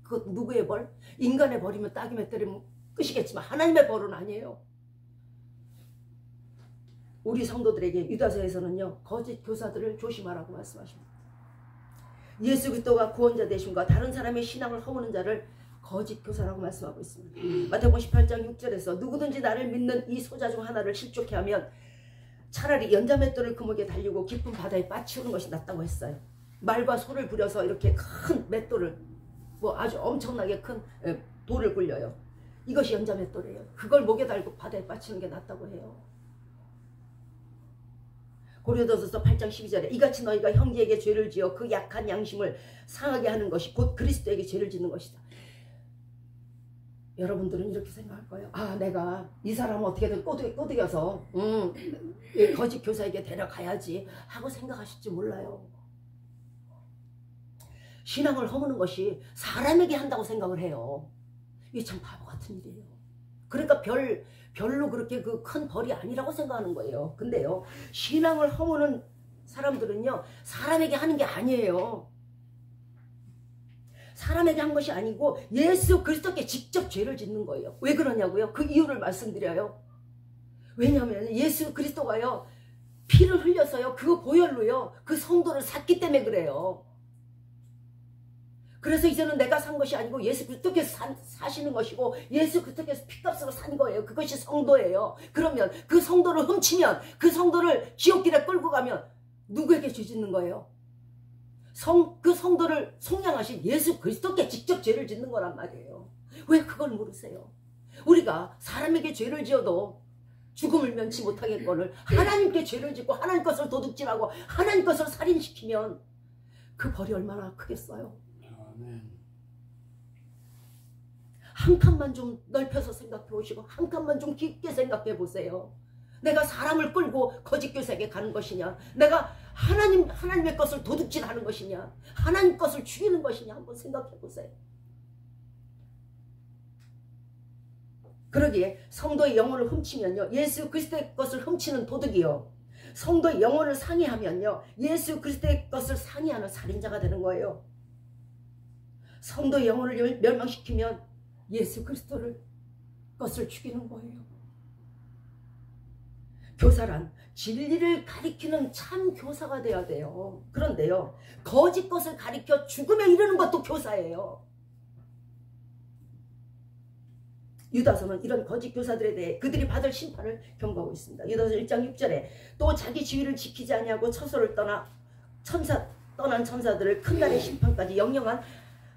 그것 누구의 벌? 인간의 벌이면 따기 몇 때리면 끝이겠지만 하나님의 벌은 아니에요. 우리 성도들에게 유다서에서는요, 거짓 교사들을 조심하라고 말씀하십니다. 예수 그리스도가 구원자 되심과 다른 사람의 신앙을 허무는 자를 거짓 교사라고 말씀하고 있습니다. 마태복음 18장 6절에서 누구든지 나를 믿는 이 소자 중 하나를 실족해 하면 차라리 연자맷돌을 그목에 달리고 깊은 바다에 빠치우는 것이 낫다고 했어요. 말과 소를 부려서 이렇게 큰 맷돌을, 아주 엄청나게 큰 돌을 굴려요. 이것이 연자맷돌이에요. 그걸 목에 달고 바다에 빠치는 게 낫다고 해요. 고린도전서 8장 12절에 이같이 너희가 형제에게 죄를 지어 그 약한 양심을 상하게 하는 것이 곧 그리스도에게 죄를 짓는 것이다. 여러분들은 이렇게 생각할 거예요. 내가 이 사람을 어떻게든 꼬드겨서 거짓 교사에게 데려가야지 하고 생각하실지 몰라요. 신앙을 허무는 것이 사람에게 한다고 생각을 해요. 이게 참 바보 같은 일이에요. 그러니까 별로 그렇게 그 큰 벌이 아니라고 생각하는 거예요. 근데요, 신앙을 허무는 사람들은요, 사람에게 하는 게 아니에요. 사람에게 한 것이 아니고 예수 그리스도께 직접 죄를 짓는 거예요. 왜 그러냐고요? 그 이유를 말씀드려요. 왜냐하면 예수 그리스도가요, 피를 흘려서요, 그 보혈로요, 그 성도를 샀기 때문에 그래요. 그래서 이제는 내가 산 것이 아니고 예수 그리스도께서 사시는 것이고 예수 그리스도께서 피값으로 산 거예요. 그것이 성도예요. 그러면 그 성도를 훔치면, 그 성도를 지옥길에 끌고 가면 누구에게 죄 짓는 거예요? 그 성도를 속량하신 예수 그리스도께 직접 죄를 짓는 거란 말이에요. 왜 그걸 모르세요? 우리가 사람에게 죄를 지어도 죽음을 면치 못하겠거늘 하나님께 죄를 짓고 하나님 것을 도둑질하고 하나님 것을 살인시키면 그 벌이 얼마나 크겠어요? 한 칸만 좀 넓혀서 생각해 보시고 한 칸만 좀 깊게 생각해 보세요. 내가 사람을 끌고 거짓 교사에게 가는 것이냐, 내가 하나님의 것을 도둑질하는 것이냐, 하나님 것을 죽이는 것이냐 한번 생각해 보세요. 그러기에 성도의 영혼을 훔치면요, 예수 그리스도의 것을 훔치는 도둑이요, 성도의 영혼을 상해하면요, 예수 그리스도의 것을 상해하는 살인자가 되는 거예요. 성도의 영혼을 멸망시키면 예수 그리스도를 것을 죽이는 거예요. 교사란 진리를 가리키는 참 교사가 돼야 돼요. 그런데요, 거짓 것을 가리켜 죽음에 이르는 것도 교사예요. 유다서는 이런 거짓 교사들에 대해 그들이 받을 심판을 경고하고 있습니다. 유다서 1장 6절에 또 자기 지위를 지키지 아니하고 처소를 떠난 천사들을 큰 날의 심판까지 영영한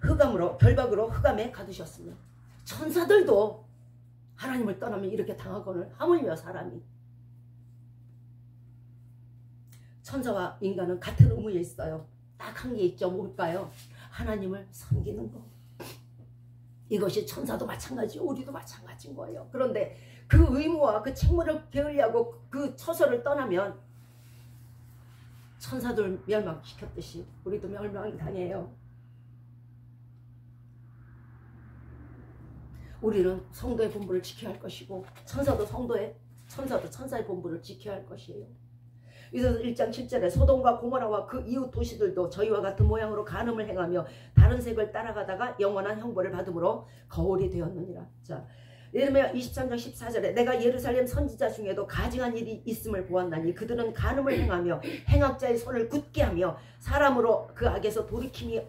흑암으로 결박으로 흑암에 가두셨으며, 천사들도 하나님을 떠나면 이렇게 당하거늘 하물며 사람이. 천사와 인간은 같은 의무에 있어요. 딱 한 게 있죠. 뭘까요? 하나님을 섬기는 거. 이것이 천사도 마찬가지, 우리도 마찬가지인 거예요. 그런데 그 의무와 그 책무를 게을리하고 그 처소를 떠나면 천사들 멸망시켰듯이 우리도 멸망이 당해요. 우리는 성도의 본분을 지켜야 할 것이고 천사도 천사의 본분을 지켜야 할 것이에요. 그래서 1장 7절에 소돔과 고모라와 그 이웃 도시들도 저희와 같은 모양으로 간음을 행하며 다른 색을 따라가다가 영원한 형벌을 받음으로 거울이 되었느니라. 자, 예레미야 23장 14절에 내가 예루살렘 선지자 중에도 가증한 일이 있음을 보았나니 그들은 간음을 행하며 행악자의 손을 굳게 하며 사람으로 그 악에서 돌이키지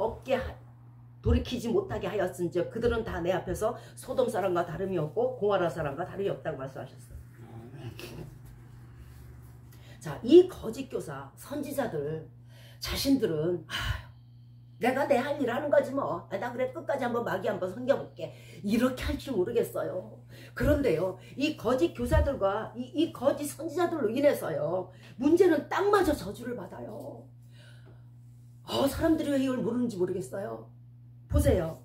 못하게 하였은즉 그들은 다 내 앞에서 소돔 사람과 다름이 없고 고모라 사람과 다름이 없다고 말씀하셨어요. 자, 이 거짓 교사 선지자들 자신들은 내가 내 할 일 하는 거지 뭐. 나 그래 끝까지 한번 마귀 한번 섬겨볼게. 이렇게 할 줄 모르겠어요. 그런데요, 이 거짓 교사들과 이 거짓 선지자들로 인해서요, 문제는 땅마저 저주를 받아요. 사람들이 왜 이걸 모르는지 모르겠어요. 보세요.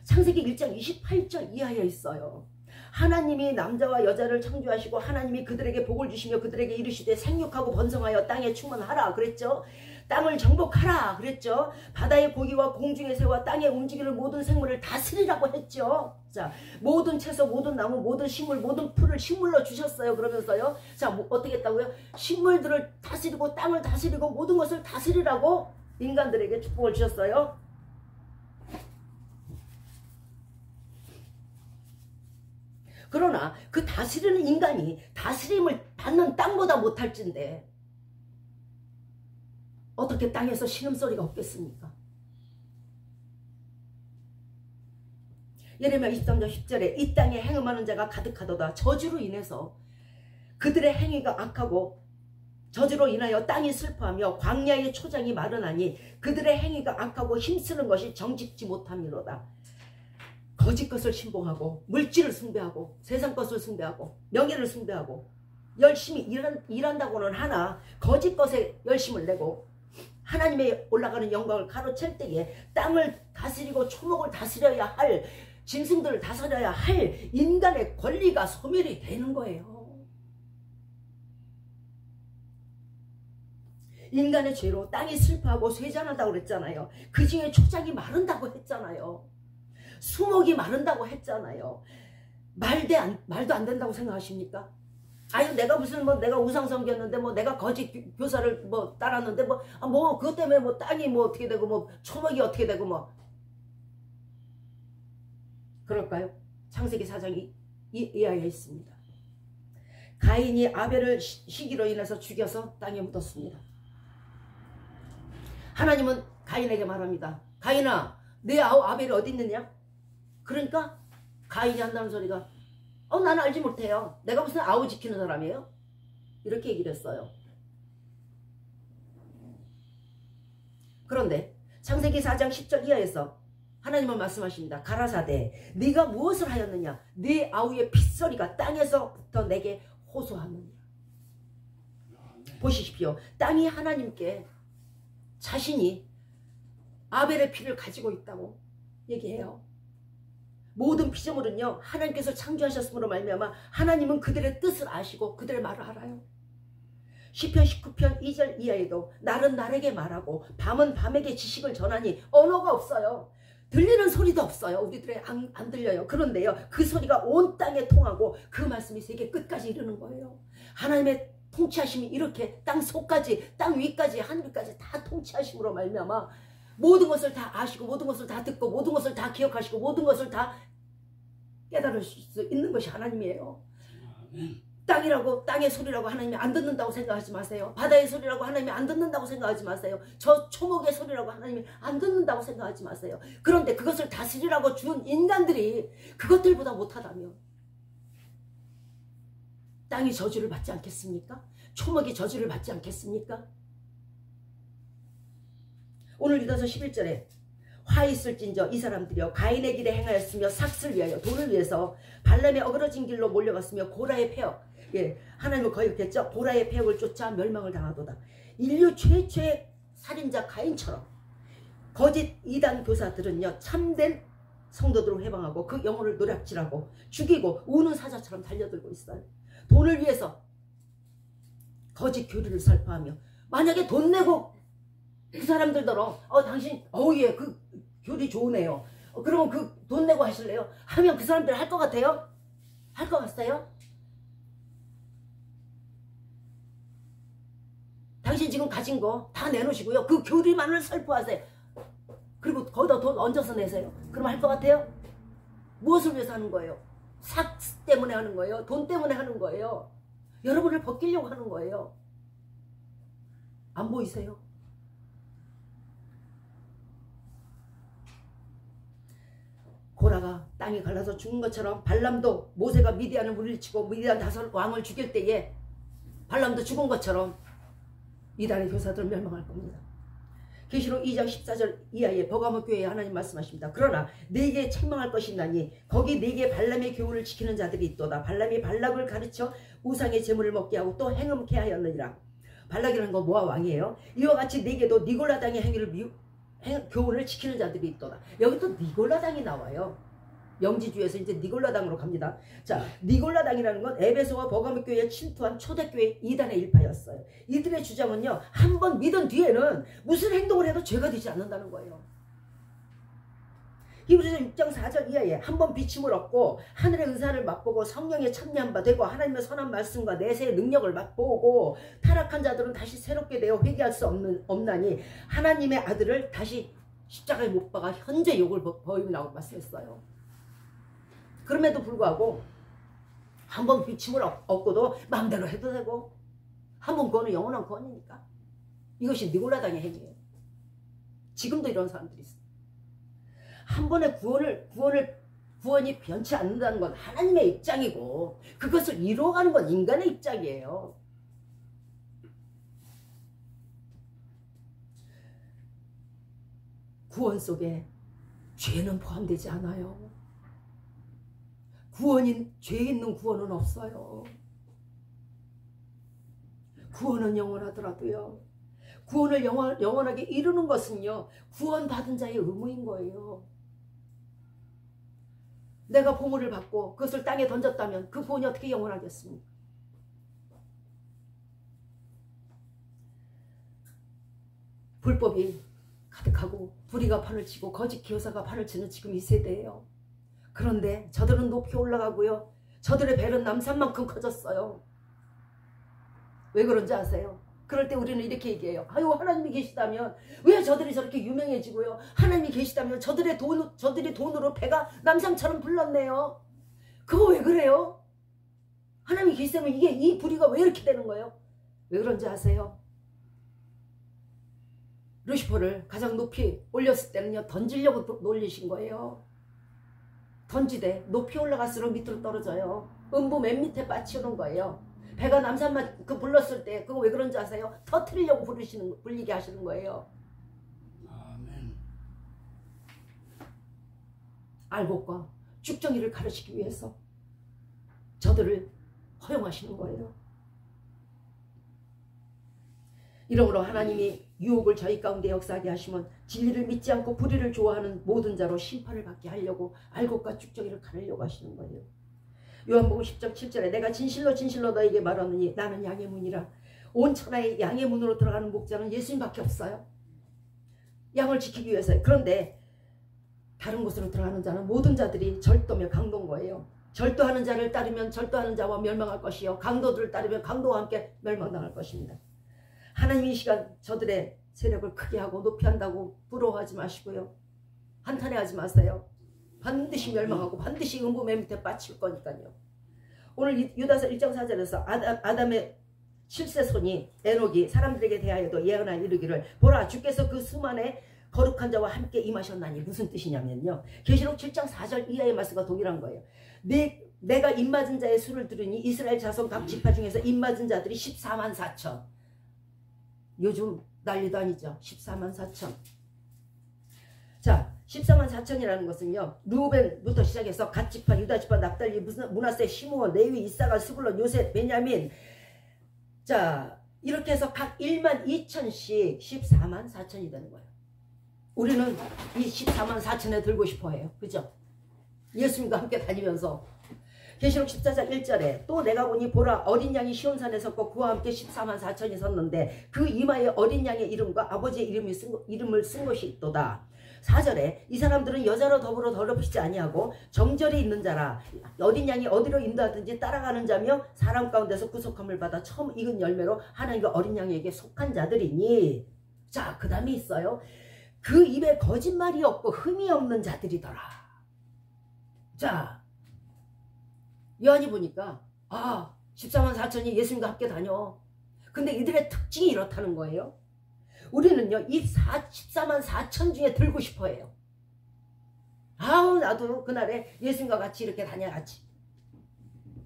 창세기 1장 28절 이하에 있어요. 하나님이 남자와 여자를 창조하시고 하나님이 그들에게 복을 주시며 그들에게 이르시되 생육하고 번성하여 땅에 충만하라 그랬죠. 땅을 정복하라 그랬죠. 바다의 고기와 공중의 새와 땅에 움직이는 모든 생물을 다스리라고 했죠. 자, 모든 채소, 모든 나무, 모든 식물, 모든 풀을 식물로 주셨어요. 그러면서요, 자, 어떻게 했다고요? 식물들을 다스리고 땅을 다스리고 모든 것을 다스리라고 인간들에게 축복을 주셨어요. 그러나 그 다스리는 인간이 다스림을 받는 땅보다 못할진데 어떻게 땅에서 신음소리가 없겠습니까? 예레미야 23장 10절에 이 땅에 행음하는 자가 가득하도다. 저주로 인해서 그들의 행위가 악하고 저주로 인하여 땅이 슬퍼하며 광야의 초장이 마르나니 그들의 행위가 악하고 힘쓰는 것이 정직지 못함이로다. 거짓 것을 신봉하고 물질을 숭배하고 세상 것을 숭배하고 명예를 숭배하고 열심히 일한다고는 하나 거짓 것에 열심을 내고 하나님의 올라가는 영광을 가로챌 때에 땅을 다스리고 초목을 다스려야 할 짐승들을 다스려야 할 인간의 권리가 소멸이 되는 거예요. 인간의 죄로 땅이 슬퍼하고 쇠잔하다고 그랬잖아요. 그 중에 초장이 마른다고 했잖아요. 수목이 마른다고 했잖아요. 말도 안 된다고 생각하십니까? 아유, 내가 무슨 내가 우상 섬겼는데 내가 거짓 교사를 따랐는데 그것 때문에 땅이 어떻게 되고 초목이 어떻게 되고 그럴까요? 창세기 4장이 이하에 있습니다. 가인이 아벨을 시기로 인해서 죽여서 땅에 묻었습니다. 하나님은 가인에게 말합니다. 가인아, 내 아우 아벨이 어디 있느냐? 그러니까 가인이 한다는 소리가 나는 알지 못해요. 내가 무슨 아우 지키는 사람이에요? 이렇게 얘기를 했어요. 그런데 창세기 4장 10절 이하에서 하나님은 말씀하십니다. 가라사대 네가 무엇을 하였느냐? 네 아우의 핏소리가 땅에서부터 내게 호소하느냐. 보시십시오. 땅이 하나님께 자신이 아벨의 피를 가지고 있다고 얘기해요. 모든 피조물은요, 하나님께서 창조하셨으므로 말미암아 하나님은 그들의 뜻을 아시고 그들의 말을 알아요. 시편 19편 2절 이하에도 날은 날에게 말하고 밤은 밤에게 지식을 전하니 언어가 없어요. 들리는 소리도 없어요. 우리들의 안 들려요. 그런데요, 그 소리가 온 땅에 통하고 그 말씀이 세계 끝까지 이르는 거예요. 하나님의 통치하심이 이렇게 땅 속까지, 땅 위까지, 하늘까지 다 통치하심으로 말미암아 모든 것을 다 아시고 모든 것을 다 듣고 모든 것을 다 기억하시고 모든 것을 다 깨달을 수 있는 것이 하나님이에요. 땅의 소리라고 하나님이 안 듣는다고 생각하지 마세요. 바다의 소리라고 하나님이 안 듣는다고 생각하지 마세요. 저 초목의 소리라고 하나님이 안 듣는다고 생각하지 마세요. 그런데 그것을 다스리라고 준 인간들이 그것들보다 못하다면 땅이 저주를 받지 않겠습니까? 초목이 저주를 받지 않겠습니까? 오늘 유다서 11절에 화 있을진저 이 사람들이여 가인의 길에 행하였으며 삭슬 위하여 돈을 위해서 발람의 어그러진 길로 몰려갔으며 고라의 폐역, 예, 하나님을 거역했죠. 고라의 폐역을 쫓아 멸망을 당하도다. 인류 최초의 살인자 가인처럼 거짓 이단 교사들은요 참된 성도들을 해방하고 그 영혼을 노략질하고 죽이고 우는 사자처럼 달려들고 있어요. 돈을 위해서 거짓 교리를 설파하며, 만약에 돈 내고 그 사람들더러 당신 예 그 교리 좋으네요. 그러면 그 돈 내고 하실래요? 하면 그 사람들 할 것 같아요? 할 것 같아요? 당신 지금 가진 거 다 내놓으시고요. 그 교리만을 설포하세요. 그리고 거기다 돈 얹어서 내세요. 그럼 할 것 같아요? 무엇을 위해서 하는 거예요? 삭 때문에 하는 거예요? 돈 때문에 하는 거예요? 여러분을 벗기려고 하는 거예요. 안 보이세요? 고라가 땅이 갈라서 죽은 것처럼 발람도 모세가 미디안을 물리치고 미디안 다섯 왕을 죽일 때에 발람도 죽은 것처럼 이단의 교사들은 멸망할 겁니다. 계시록 2장 14절 이하에 버가모 교회에 하나님 말씀하십니다. 그러나 네게 책망할 것이 있나니 거기 네게 발람의 교훈을 지키는 자들이 있도다. 발람이 발락을 가르쳐 우상의 제물을 먹게 하고 또 행음케 하였느니라. 발락이라는 건 모압 왕이에요. 이와 같이 네게도 니골라 당의 교훈을 지키는 자들이 있도다. 여기 또 니골라 당이 나와요. 영지주에서 이제 니골라 당으로 갑니다. 자, 니골라 당이라는 건 에베소와 버가모 교회에 침투한 초대교회 이단의 일파였어요. 이들의 주장은요, 한번 믿은 뒤에는 무슨 행동을 해도 죄가 되지 않는다는 거예요. 히브리서 6장 4절 이하에 한번 비침을 얻고 하늘의 은사를 맛보고 성령에 참여한 바 되고 하나님의 선한 말씀과 내세의 능력을 맛보고 타락한 자들은 다시 새롭게 되어 회개할 수 없나니 하나님의 아들을 다시 십자가에 못 박아 현재 욕을 버림이라고 말씀했어요. 그럼에도 불구하고 한번 비침을 얻고도 마음대로 해도 되고 한번 구원은 영원한 구원이니까 이것이 니골라당의 행위예요. 지금도 이런 사람들이 있어요. 한 번의 구원이 변치 않는다는 건 하나님의 입장이고 그것을 이루어가는 건 인간의 입장이에요. 구원 속에 죄는 포함되지 않아요. 죄 있는 구원은 없어요. 구원은 영원하더라도요. 구원을 영원하게 이루는 것은요, 구원받은 자의 의무인 거예요. 내가 보물을 받고 그것을 땅에 던졌다면 그 보물이 어떻게 영원하겠습니까? 불법이 가득하고 불의가 판을 치고 거짓 교사가 판을 치는 지금 이 세대예요. 그런데 저들은 높이 올라가고요. 저들의 배는 남산만큼 커졌어요. 왜 그런지 아세요? 그럴 때 우리는 이렇게 얘기해요. 아유, 하나님이 계시다면 왜 저들이 저렇게 유명해지고요. 하나님이 계시다면 저들이 돈으로 배가 남산처럼 불렀네요. 그거 왜 그래요? 하나님이 계시다면 이 불의가 왜 이렇게 되는 거예요? 왜 그런지 아세요? 루시퍼를 가장 높이 올렸을 때는요, 던지려고 놀리신 거예요. 던지되 높이 올라갈수록 밑으로 떨어져요. 음부 맨 밑에 빠치우는 거예요. 배가 남산만 불렀을 때 그거 왜 그런지 아세요? 터트리려고 불리게 하시는 거예요. 아멘. 알곡과 죽정이를 가르치기 위해서 저들을 허용하시는 거예요. 이러므로 하나님이 유혹을 저희 가운데 역사하게 하시면 진리를 믿지 않고 불의를 좋아하는 모든 자로 심판을 받게 하려고 알곡과 죽정이를 가르려고 하시는 거예요. 요한복음 10장 7절에 내가 진실로 진실로 너에게 말하느니 나는 양의 문이라. 온 천하의 양의 문으로 들어가는 목자는 예수님밖에 없어요. 양을 지키기 위해서요. 그런데 다른 곳으로 들어가는 자는 모든 자들이 절도며 강도인 거예요. 절도하는 자를 따르면 절도하는 자와 멸망할 것이요, 강도들을 따르면 강도와 함께 멸망당할 것입니다. 하나님이 이 시간 저들의 세력을 크게 하고 높이 한다고 부러워하지 마시고요. 한탄해하지 마세요. 반드시 멸망하고 반드시 음부 맨 밑에 빠질 거니까요. 오늘 유다서 1장 4절에서 아담의 7세 손이 에녹이 사람들에게 대하여도 예언하 이르기를 보라 주께서 그 수만의 거룩한 자와 함께 임하셨나니. 무슨 뜻이냐면요, 계시록 7장 4절 이하의 말씀과 동일한 거예요. 내가 입맞은 자의 수를 들으니 이스라엘 자손 각 지파 중에서 입맞은 자들이 14만 4천. 요즘 난리도 아니죠. 14만 4천. 자, 14만 4천이라는 것은요. 루벤부터 시작해서 갓지파, 유다지파, 납달리, 므낫세, 시므온, 레위, 이사갈, 스불론, 요셉, 베냐민. 자, 이렇게 해서 각 1만 2천씩 14만 4천이 되는 거예요. 우리는 이 14만 4천에 들고 싶어 해요. 그죠? 예수님과 함께 다니면서. 계시록 14장 1절에 또 내가 보니 보라 어린 양이 시온산에 섰고 그와 함께 14만 4천이 섰는데 그 이마에 어린 양의 이름과 아버지의 이름을 쓴 것이 있도다. 4절에 이 사람들은 여자로 더불어 더럽히지 아니하고 정절이 있는 자라 어린 양이 어디로 인도하든지 따라가는 자며 사람 가운데서 구속함을 받아 처음 익은 열매로 하나님과 어린 양에게 속한 자들이니. 자, 그 다음에 있어요. 그 입에 거짓말이 없고 흠이 없는 자들이더라. 자, 요한이 보니까 14만 4천이 예수님과 함께 다녀. 근데 이들의 특징이 이렇다는 거예요. 우리는요 이 14만 4천 중에 들고 싶어 해요. 나도 그날에 예수님과 같이 이렇게 다녀야지.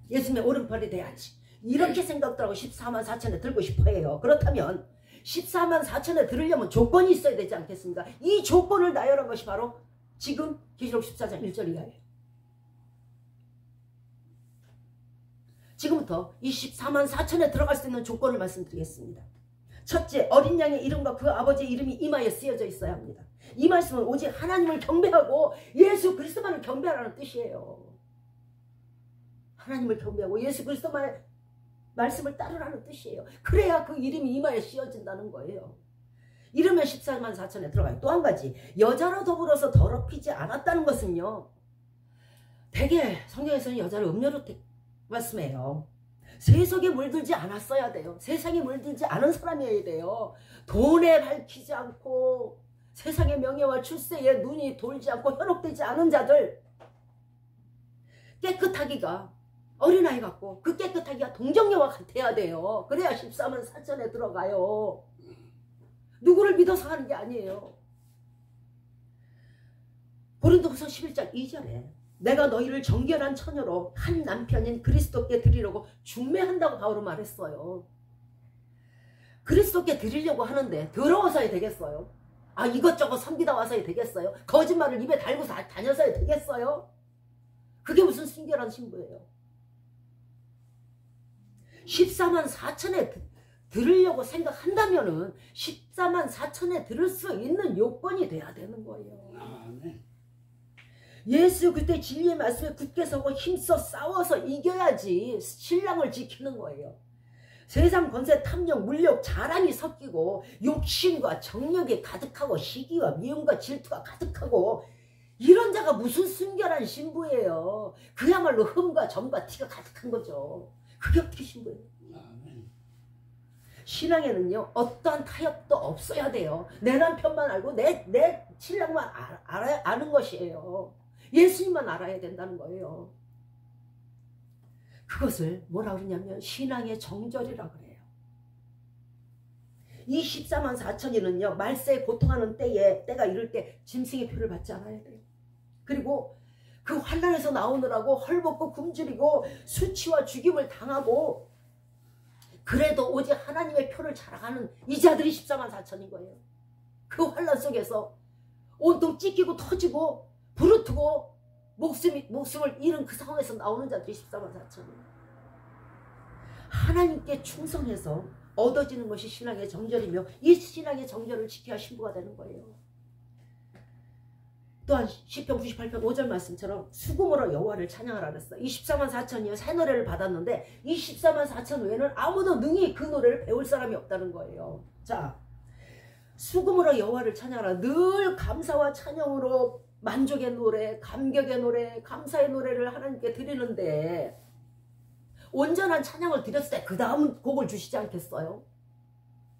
예수님의 오른팔이 돼야지. 이렇게 생각들하고 14만 4천에 들고 싶어 해요. 그렇다면 14만 4천에 들으려면 조건이 있어야 되지 않겠습니까? 이 조건을 나열한 것이 바로 지금 계시록 14장 1절 이하예요. 지금부터 이 14만 4천에 들어갈 수 있는 조건을 말씀드리겠습니다. 첫째, 어린 양의 이름과 그 아버지의 이름이 이마에 쓰여져 있어야 합니다. 이 말씀은 오직 하나님을 경배하고 예수 그리스도만을 경배하라는 뜻이에요. 하나님을 경배하고 예수 그리스도만의 말씀을 따르라는 뜻이에요. 그래야 그 이름이 이마에 씌어진다는 거예요. 이러면 14만 4천에 들어가요. 또 한 가지, 여자로 더불어서 더럽히지 않았다는 것은요, 대개 성경에서는 여자를 음료로 말씀해요. 세속에 물들지 않았어야 돼요. 세상에 물들지 않은 사람이어야 돼요. 돈에 밝히지 않고 세상의 명예와 출세에 눈이 돌지 않고 현혹되지 않은 자들, 깨끗하기가 어린아이 같고 그 깨끗하기가 동정녀와 같아야 돼요. 그래야 14만 4천에 들어가요. 누구를 믿어서 하는 게 아니에요. 고린도후서 11장 2절에 내가 너희를 정결한 처녀로 한 남편인 그리스도께 드리려고 중매한다고 바울은 말했어요. 그리스도께 드리려고 하는데 더러워서야 되겠어요? 이것저것 섬기다 와서야 되겠어요? 거짓말을 입에 달고 다녀서야 되겠어요? 그게 무슨 순결한 신부예요? 14만 4천에 들으려고 생각한다면은 14만 4천에 들을 수 있는 요건이 돼야 되는 거예요. 아멘. 예수 그때 진리의 말씀에 굳게 서고 힘써 싸워서 이겨야지 신랑을 지키는 거예요. 세상 권세, 탐욕, 물욕, 자랑이 섞이고 욕심과 정욕이 가득하고 시기와 미움과 질투가 가득하고 이런 자가 무슨 순결한 신부예요. 그야말로 흠과 점과 티가 가득한 거죠. 그게 어떻게 신부예요? 아멘. 신앙에는요 어떠한 타협도 없어야 돼요. 내 남편만 알고 내 신랑만 아는 것이에요. 예수님만 알아야 된다는 거예요. 그것을 뭐라 그러냐면 신앙의 정절이라 그래요. 이 14만 4천이는요 말세에 고통하는 때가 이를 때 짐승의 표를 받지 않아야 돼요. 그리고 그 환난에서 나오느라고 헐벗고 굶주리고 수치와 죽임을 당하고 그래도 오직 하나님의 표를 자랑하는 이 자들이 14만 4천인 거예요. 그 환난 속에서 온통 찢기고 터지고 부르트고 목숨을 잃은 그 상황에서 나오는 자들이 14만 4천이에요. 하나님께 충성해서 얻어지는 것이 신앙의 정절이며 이 신앙의 정절을 지켜야 신부가 되는 거예요. 또한 시편 98편 5절 말씀처럼 수금으로 여호와를 찬양하라 그랬어. 이 14만 4천이요 새 노래를 받았는데 이 14만 4천 외에는 아무도 능히 그 노래를 배울 사람이 없다는 거예요. 자, 수금으로 여호와를 찬양하라. 늘 감사와 찬양으로 만족의 노래, 감격의 노래, 감사의 노래를 하나님께 드리는데 온전한 찬양을 드렸을 때 그 다음 곡을 주시지 않겠어요?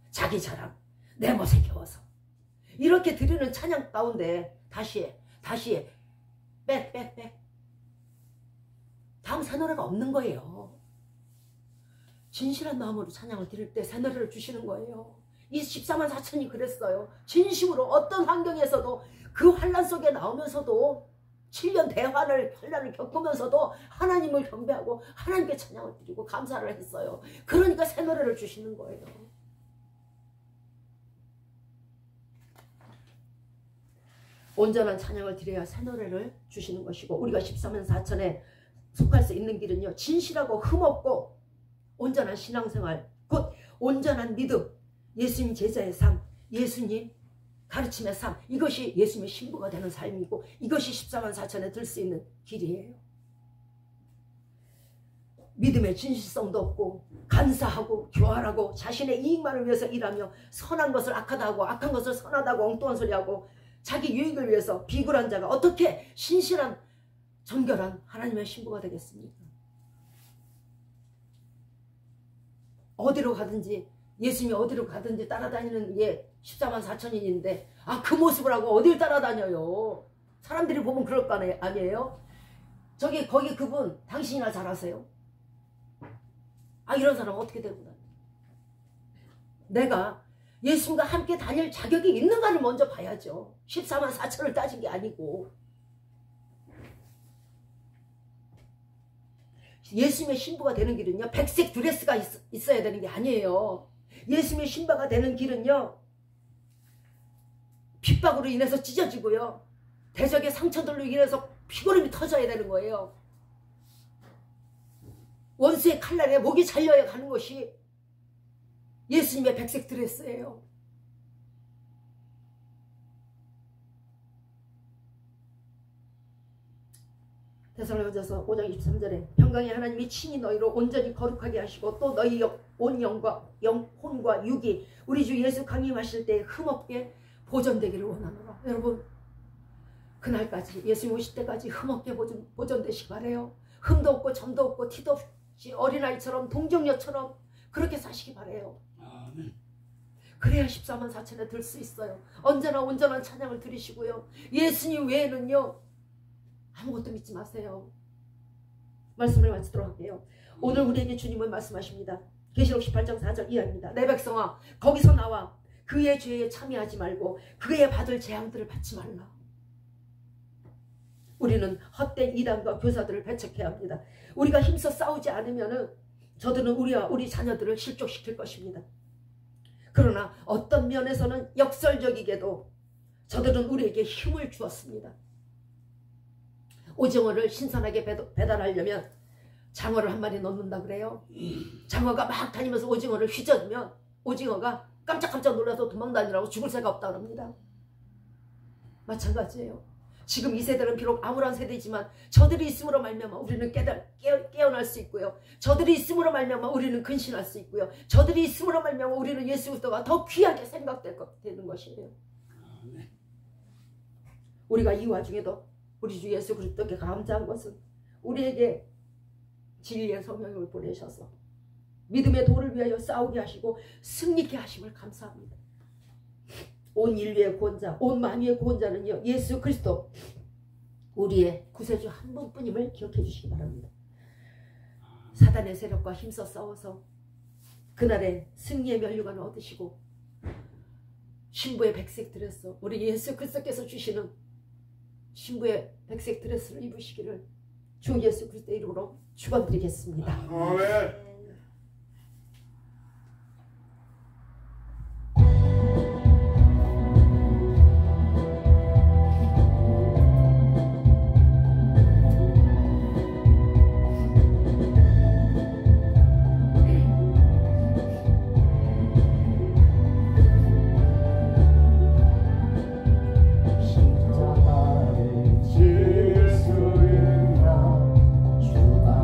자기 자랑, 내 멋에 겨워서 이렇게 드리는 찬양 가운데 다시 백 다음 새 노래가 없는 거예요. 진실한 마음으로 찬양을 드릴 때 새 노래를 주시는 거예요. 이 14만 4천이 그랬어요. 진심으로 어떤 환경에서도 그 환난 속에 나오면서도 7년 환난을 겪으면서도 하나님을 경배하고 하나님께 찬양을 드리고 감사를 했어요. 그러니까 새 노래를 주시는 거예요. 온전한 찬양을 드려야 새 노래를 주시는 것이고, 우리가 14만 4천에 속할 수 있는 길은요, 진실하고 흠없고 온전한 신앙생활, 곧 온전한 믿음, 예수님 제자의 삶, 예수님 가르침의 삶, 이것이 예수님의 신부가 되는 삶이고, 이것이 14만 4천에 들 수 있는 길이에요. 믿음의 진실성도 없고 간사하고 교활하고 자신의 이익만을 위해서 일하며 선한 것을 악하다고 악한 것을 선하다고 엉뚱한 소리하고 자기 유익을 위해서 비굴한 자가 어떻게 신실한 정결한 하나님의 신부가 되겠습니까? 어디로 가든지, 예수님이 어디로 가든지 따라다니는 게 14만 4천인인데 그 모습을 하고 어딜 따라다녀요? 사람들이 보면 그럴 거 아니에요? 거기 그분 당신이나 잘하세요? 이런 사람 어떻게 되고 다녀요? 내가 예수님과 함께 다닐 자격이 있는가를 먼저 봐야죠. 14만 4천을 따진 게 아니고. 예수님의 신부가 되는 길은요, 백색 드레스가 있어야 되는 게 아니에요. 예수님의 신부가 되는 길은요, 핍박으로 인해서 찢어지고요, 대적의 상처들로 인해서 피고름이 터져야 되는 거예요. 원수의 칼날에 목이 잘려야 가는 것이 예수님의 백색 드레스예요. 데살로니가전서 5장 23절에 평강의 하나님이 친히 너희로 온전히 거룩하게 하시고 또 너희 온 영과 혼과 육이 우리 주 예수 강림하실 때 흠없게 보존되기를 원하노라. 여러분, 그날까지, 예수님 오실 때까지 흠없게 보존되시기 바래요. 흠도 없고 점도 없고 티도 없이 어린아이처럼 동정녀처럼 그렇게 사시기 바래요. 아멘. 그래야 14만 4천에 들 수 있어요. 언제나 온전한 찬양을 드리시고요, 예수님 외에는요 아무것도 믿지 마세요. 말씀을 마치도록 할게요. 오늘 우리에게 주님은 말씀하십니다. 계시록 18장 4절 이하입니다. 내 백성아, 거기서 나와 그의 죄에 참여하지 말고 그의 받을 재앙들을 받지 말라. 우리는 헛된 이단과 교사들을 배척해야 합니다. 우리가 힘써 싸우지 않으면 저들은 우리와 우리 자녀들을 실족시킬 것입니다. 그러나 어떤 면에서는 역설적이게도 저들은 우리에게 힘을 주었습니다. 오징어를 신선하게 배달하려면 장어를 한 마리 넣는다 그래요. 장어가 막 다니면서 오징어를 휘저으면 오징어가 깜짝깜짝 놀라서 도망다니라고 죽을 새가 없다 그럽니다. 마찬가지예요. 지금 이 세대는 비록 암울한 세대이지만 저들이 있음으로 말미암아 우리는 깨어날 수 있고요, 저들이 있음으로 말미암아 우리는 근신할 수 있고요, 저들이 있음으로 말미암아 우리는 예수 그리스도가 더 귀하게 생각되는 것이에요. 우리가 이 와중에도 우리 주 예수 그리스도께 감사한 것은 우리에게 진리의 성령을 보내셔서 믿음의 도를 위하여 싸우게 하시고 승리케 하심을 감사합니다. 온 인류의 구원자, 온 만유의 구원자는요, 예수 그리스도, 우리의 구세주 한 분뿐임을 기억해 주시기 바랍니다. 사단의 세력과 힘써 싸워서 그날의 승리의 면류관을 얻으시고 신부의 백색 드레스, 우리 예수 그리스도께서 주시는 신부의 백색 드레스를 입으시기를 주 예수 그리스도의 이름으로 축원드리겠습니다. 아멘. 주가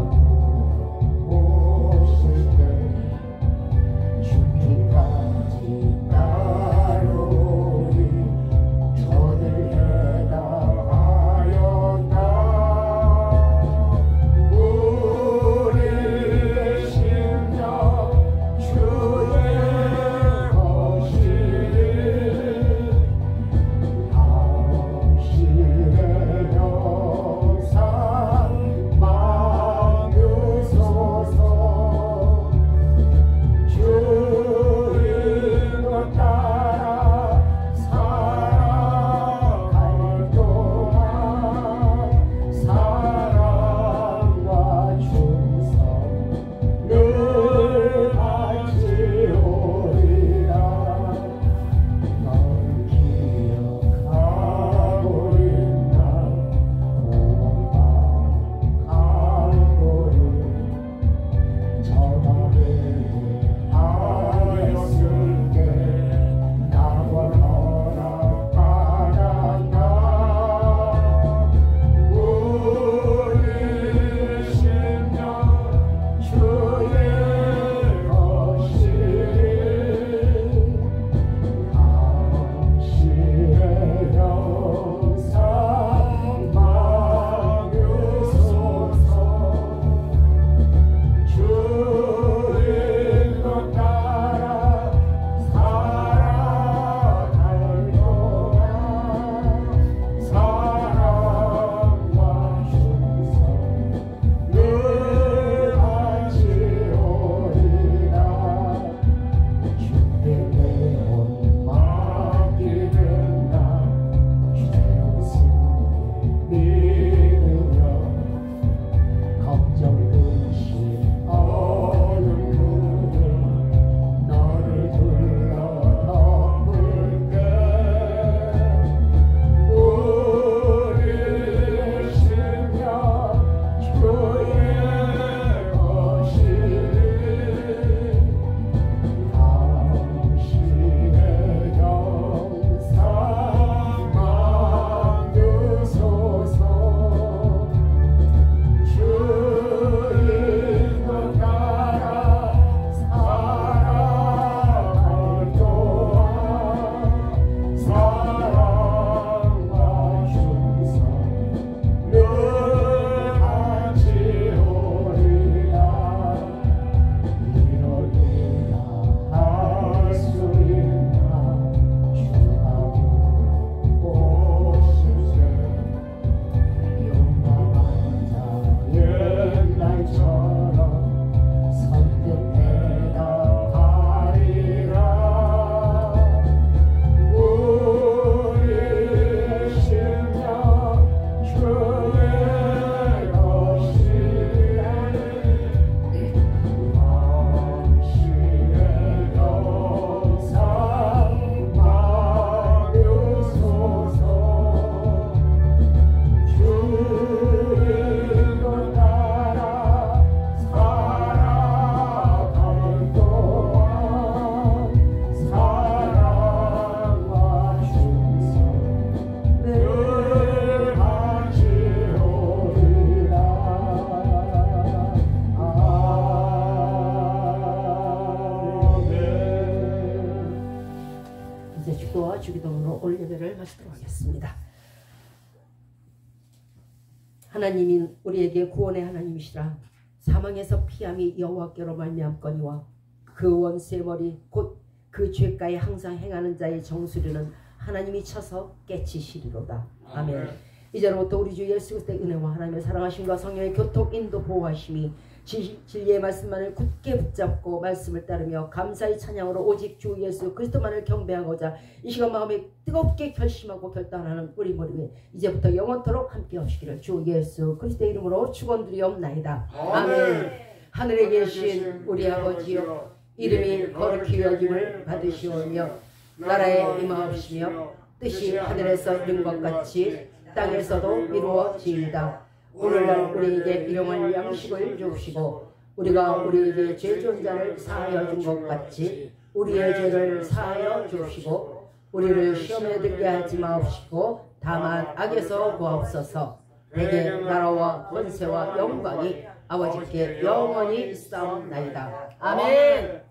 하나님인 우리에게 구원의 하나님이시라. 사망에서 피함이 여호와께로 말미암거니와 그 원수의 머리 곧 그 죄가에 항상 행하는 자의 정수리는 하나님이 쳐서 깨치시리로다. 아멘. 이제로부터 우리 주 예수 그리스도의 은혜와 하나님의 사랑하심과 성령의 교통 인도 보호하심이 진리의 말씀만을 굳게 붙잡고 말씀을 따르며 감사의 찬양으로 오직 주 예수 그리스도만을 경배하고자 이 시간 마음에 뜨겁게 결심하고 결단하는 우리 모두에 이제부터 영원토록 함께 하시기를 주 예수 그리스도의 이름으로 축원드리옵나이다. 아멘. 하늘에 계신 우리 아버지여, 이름이 거룩히 여김을 받으시오며 나라에 임하옵시며 뜻이 하늘에서 이룬 것 같이 땅에서도 이루어지이다. 오늘날 우리에게 일용할 양식을 주시고 우리가 우리에게 죄 지은 자를 사하여 준 것 같이 우리의 죄를 사하여 주시고 우리를 시험에 들게 하지 마옵시고 다만 악에서 구하옵소서. 내게 나라와 권세와 영광이 아버지께 영원히 있사옵나이다. 아멘.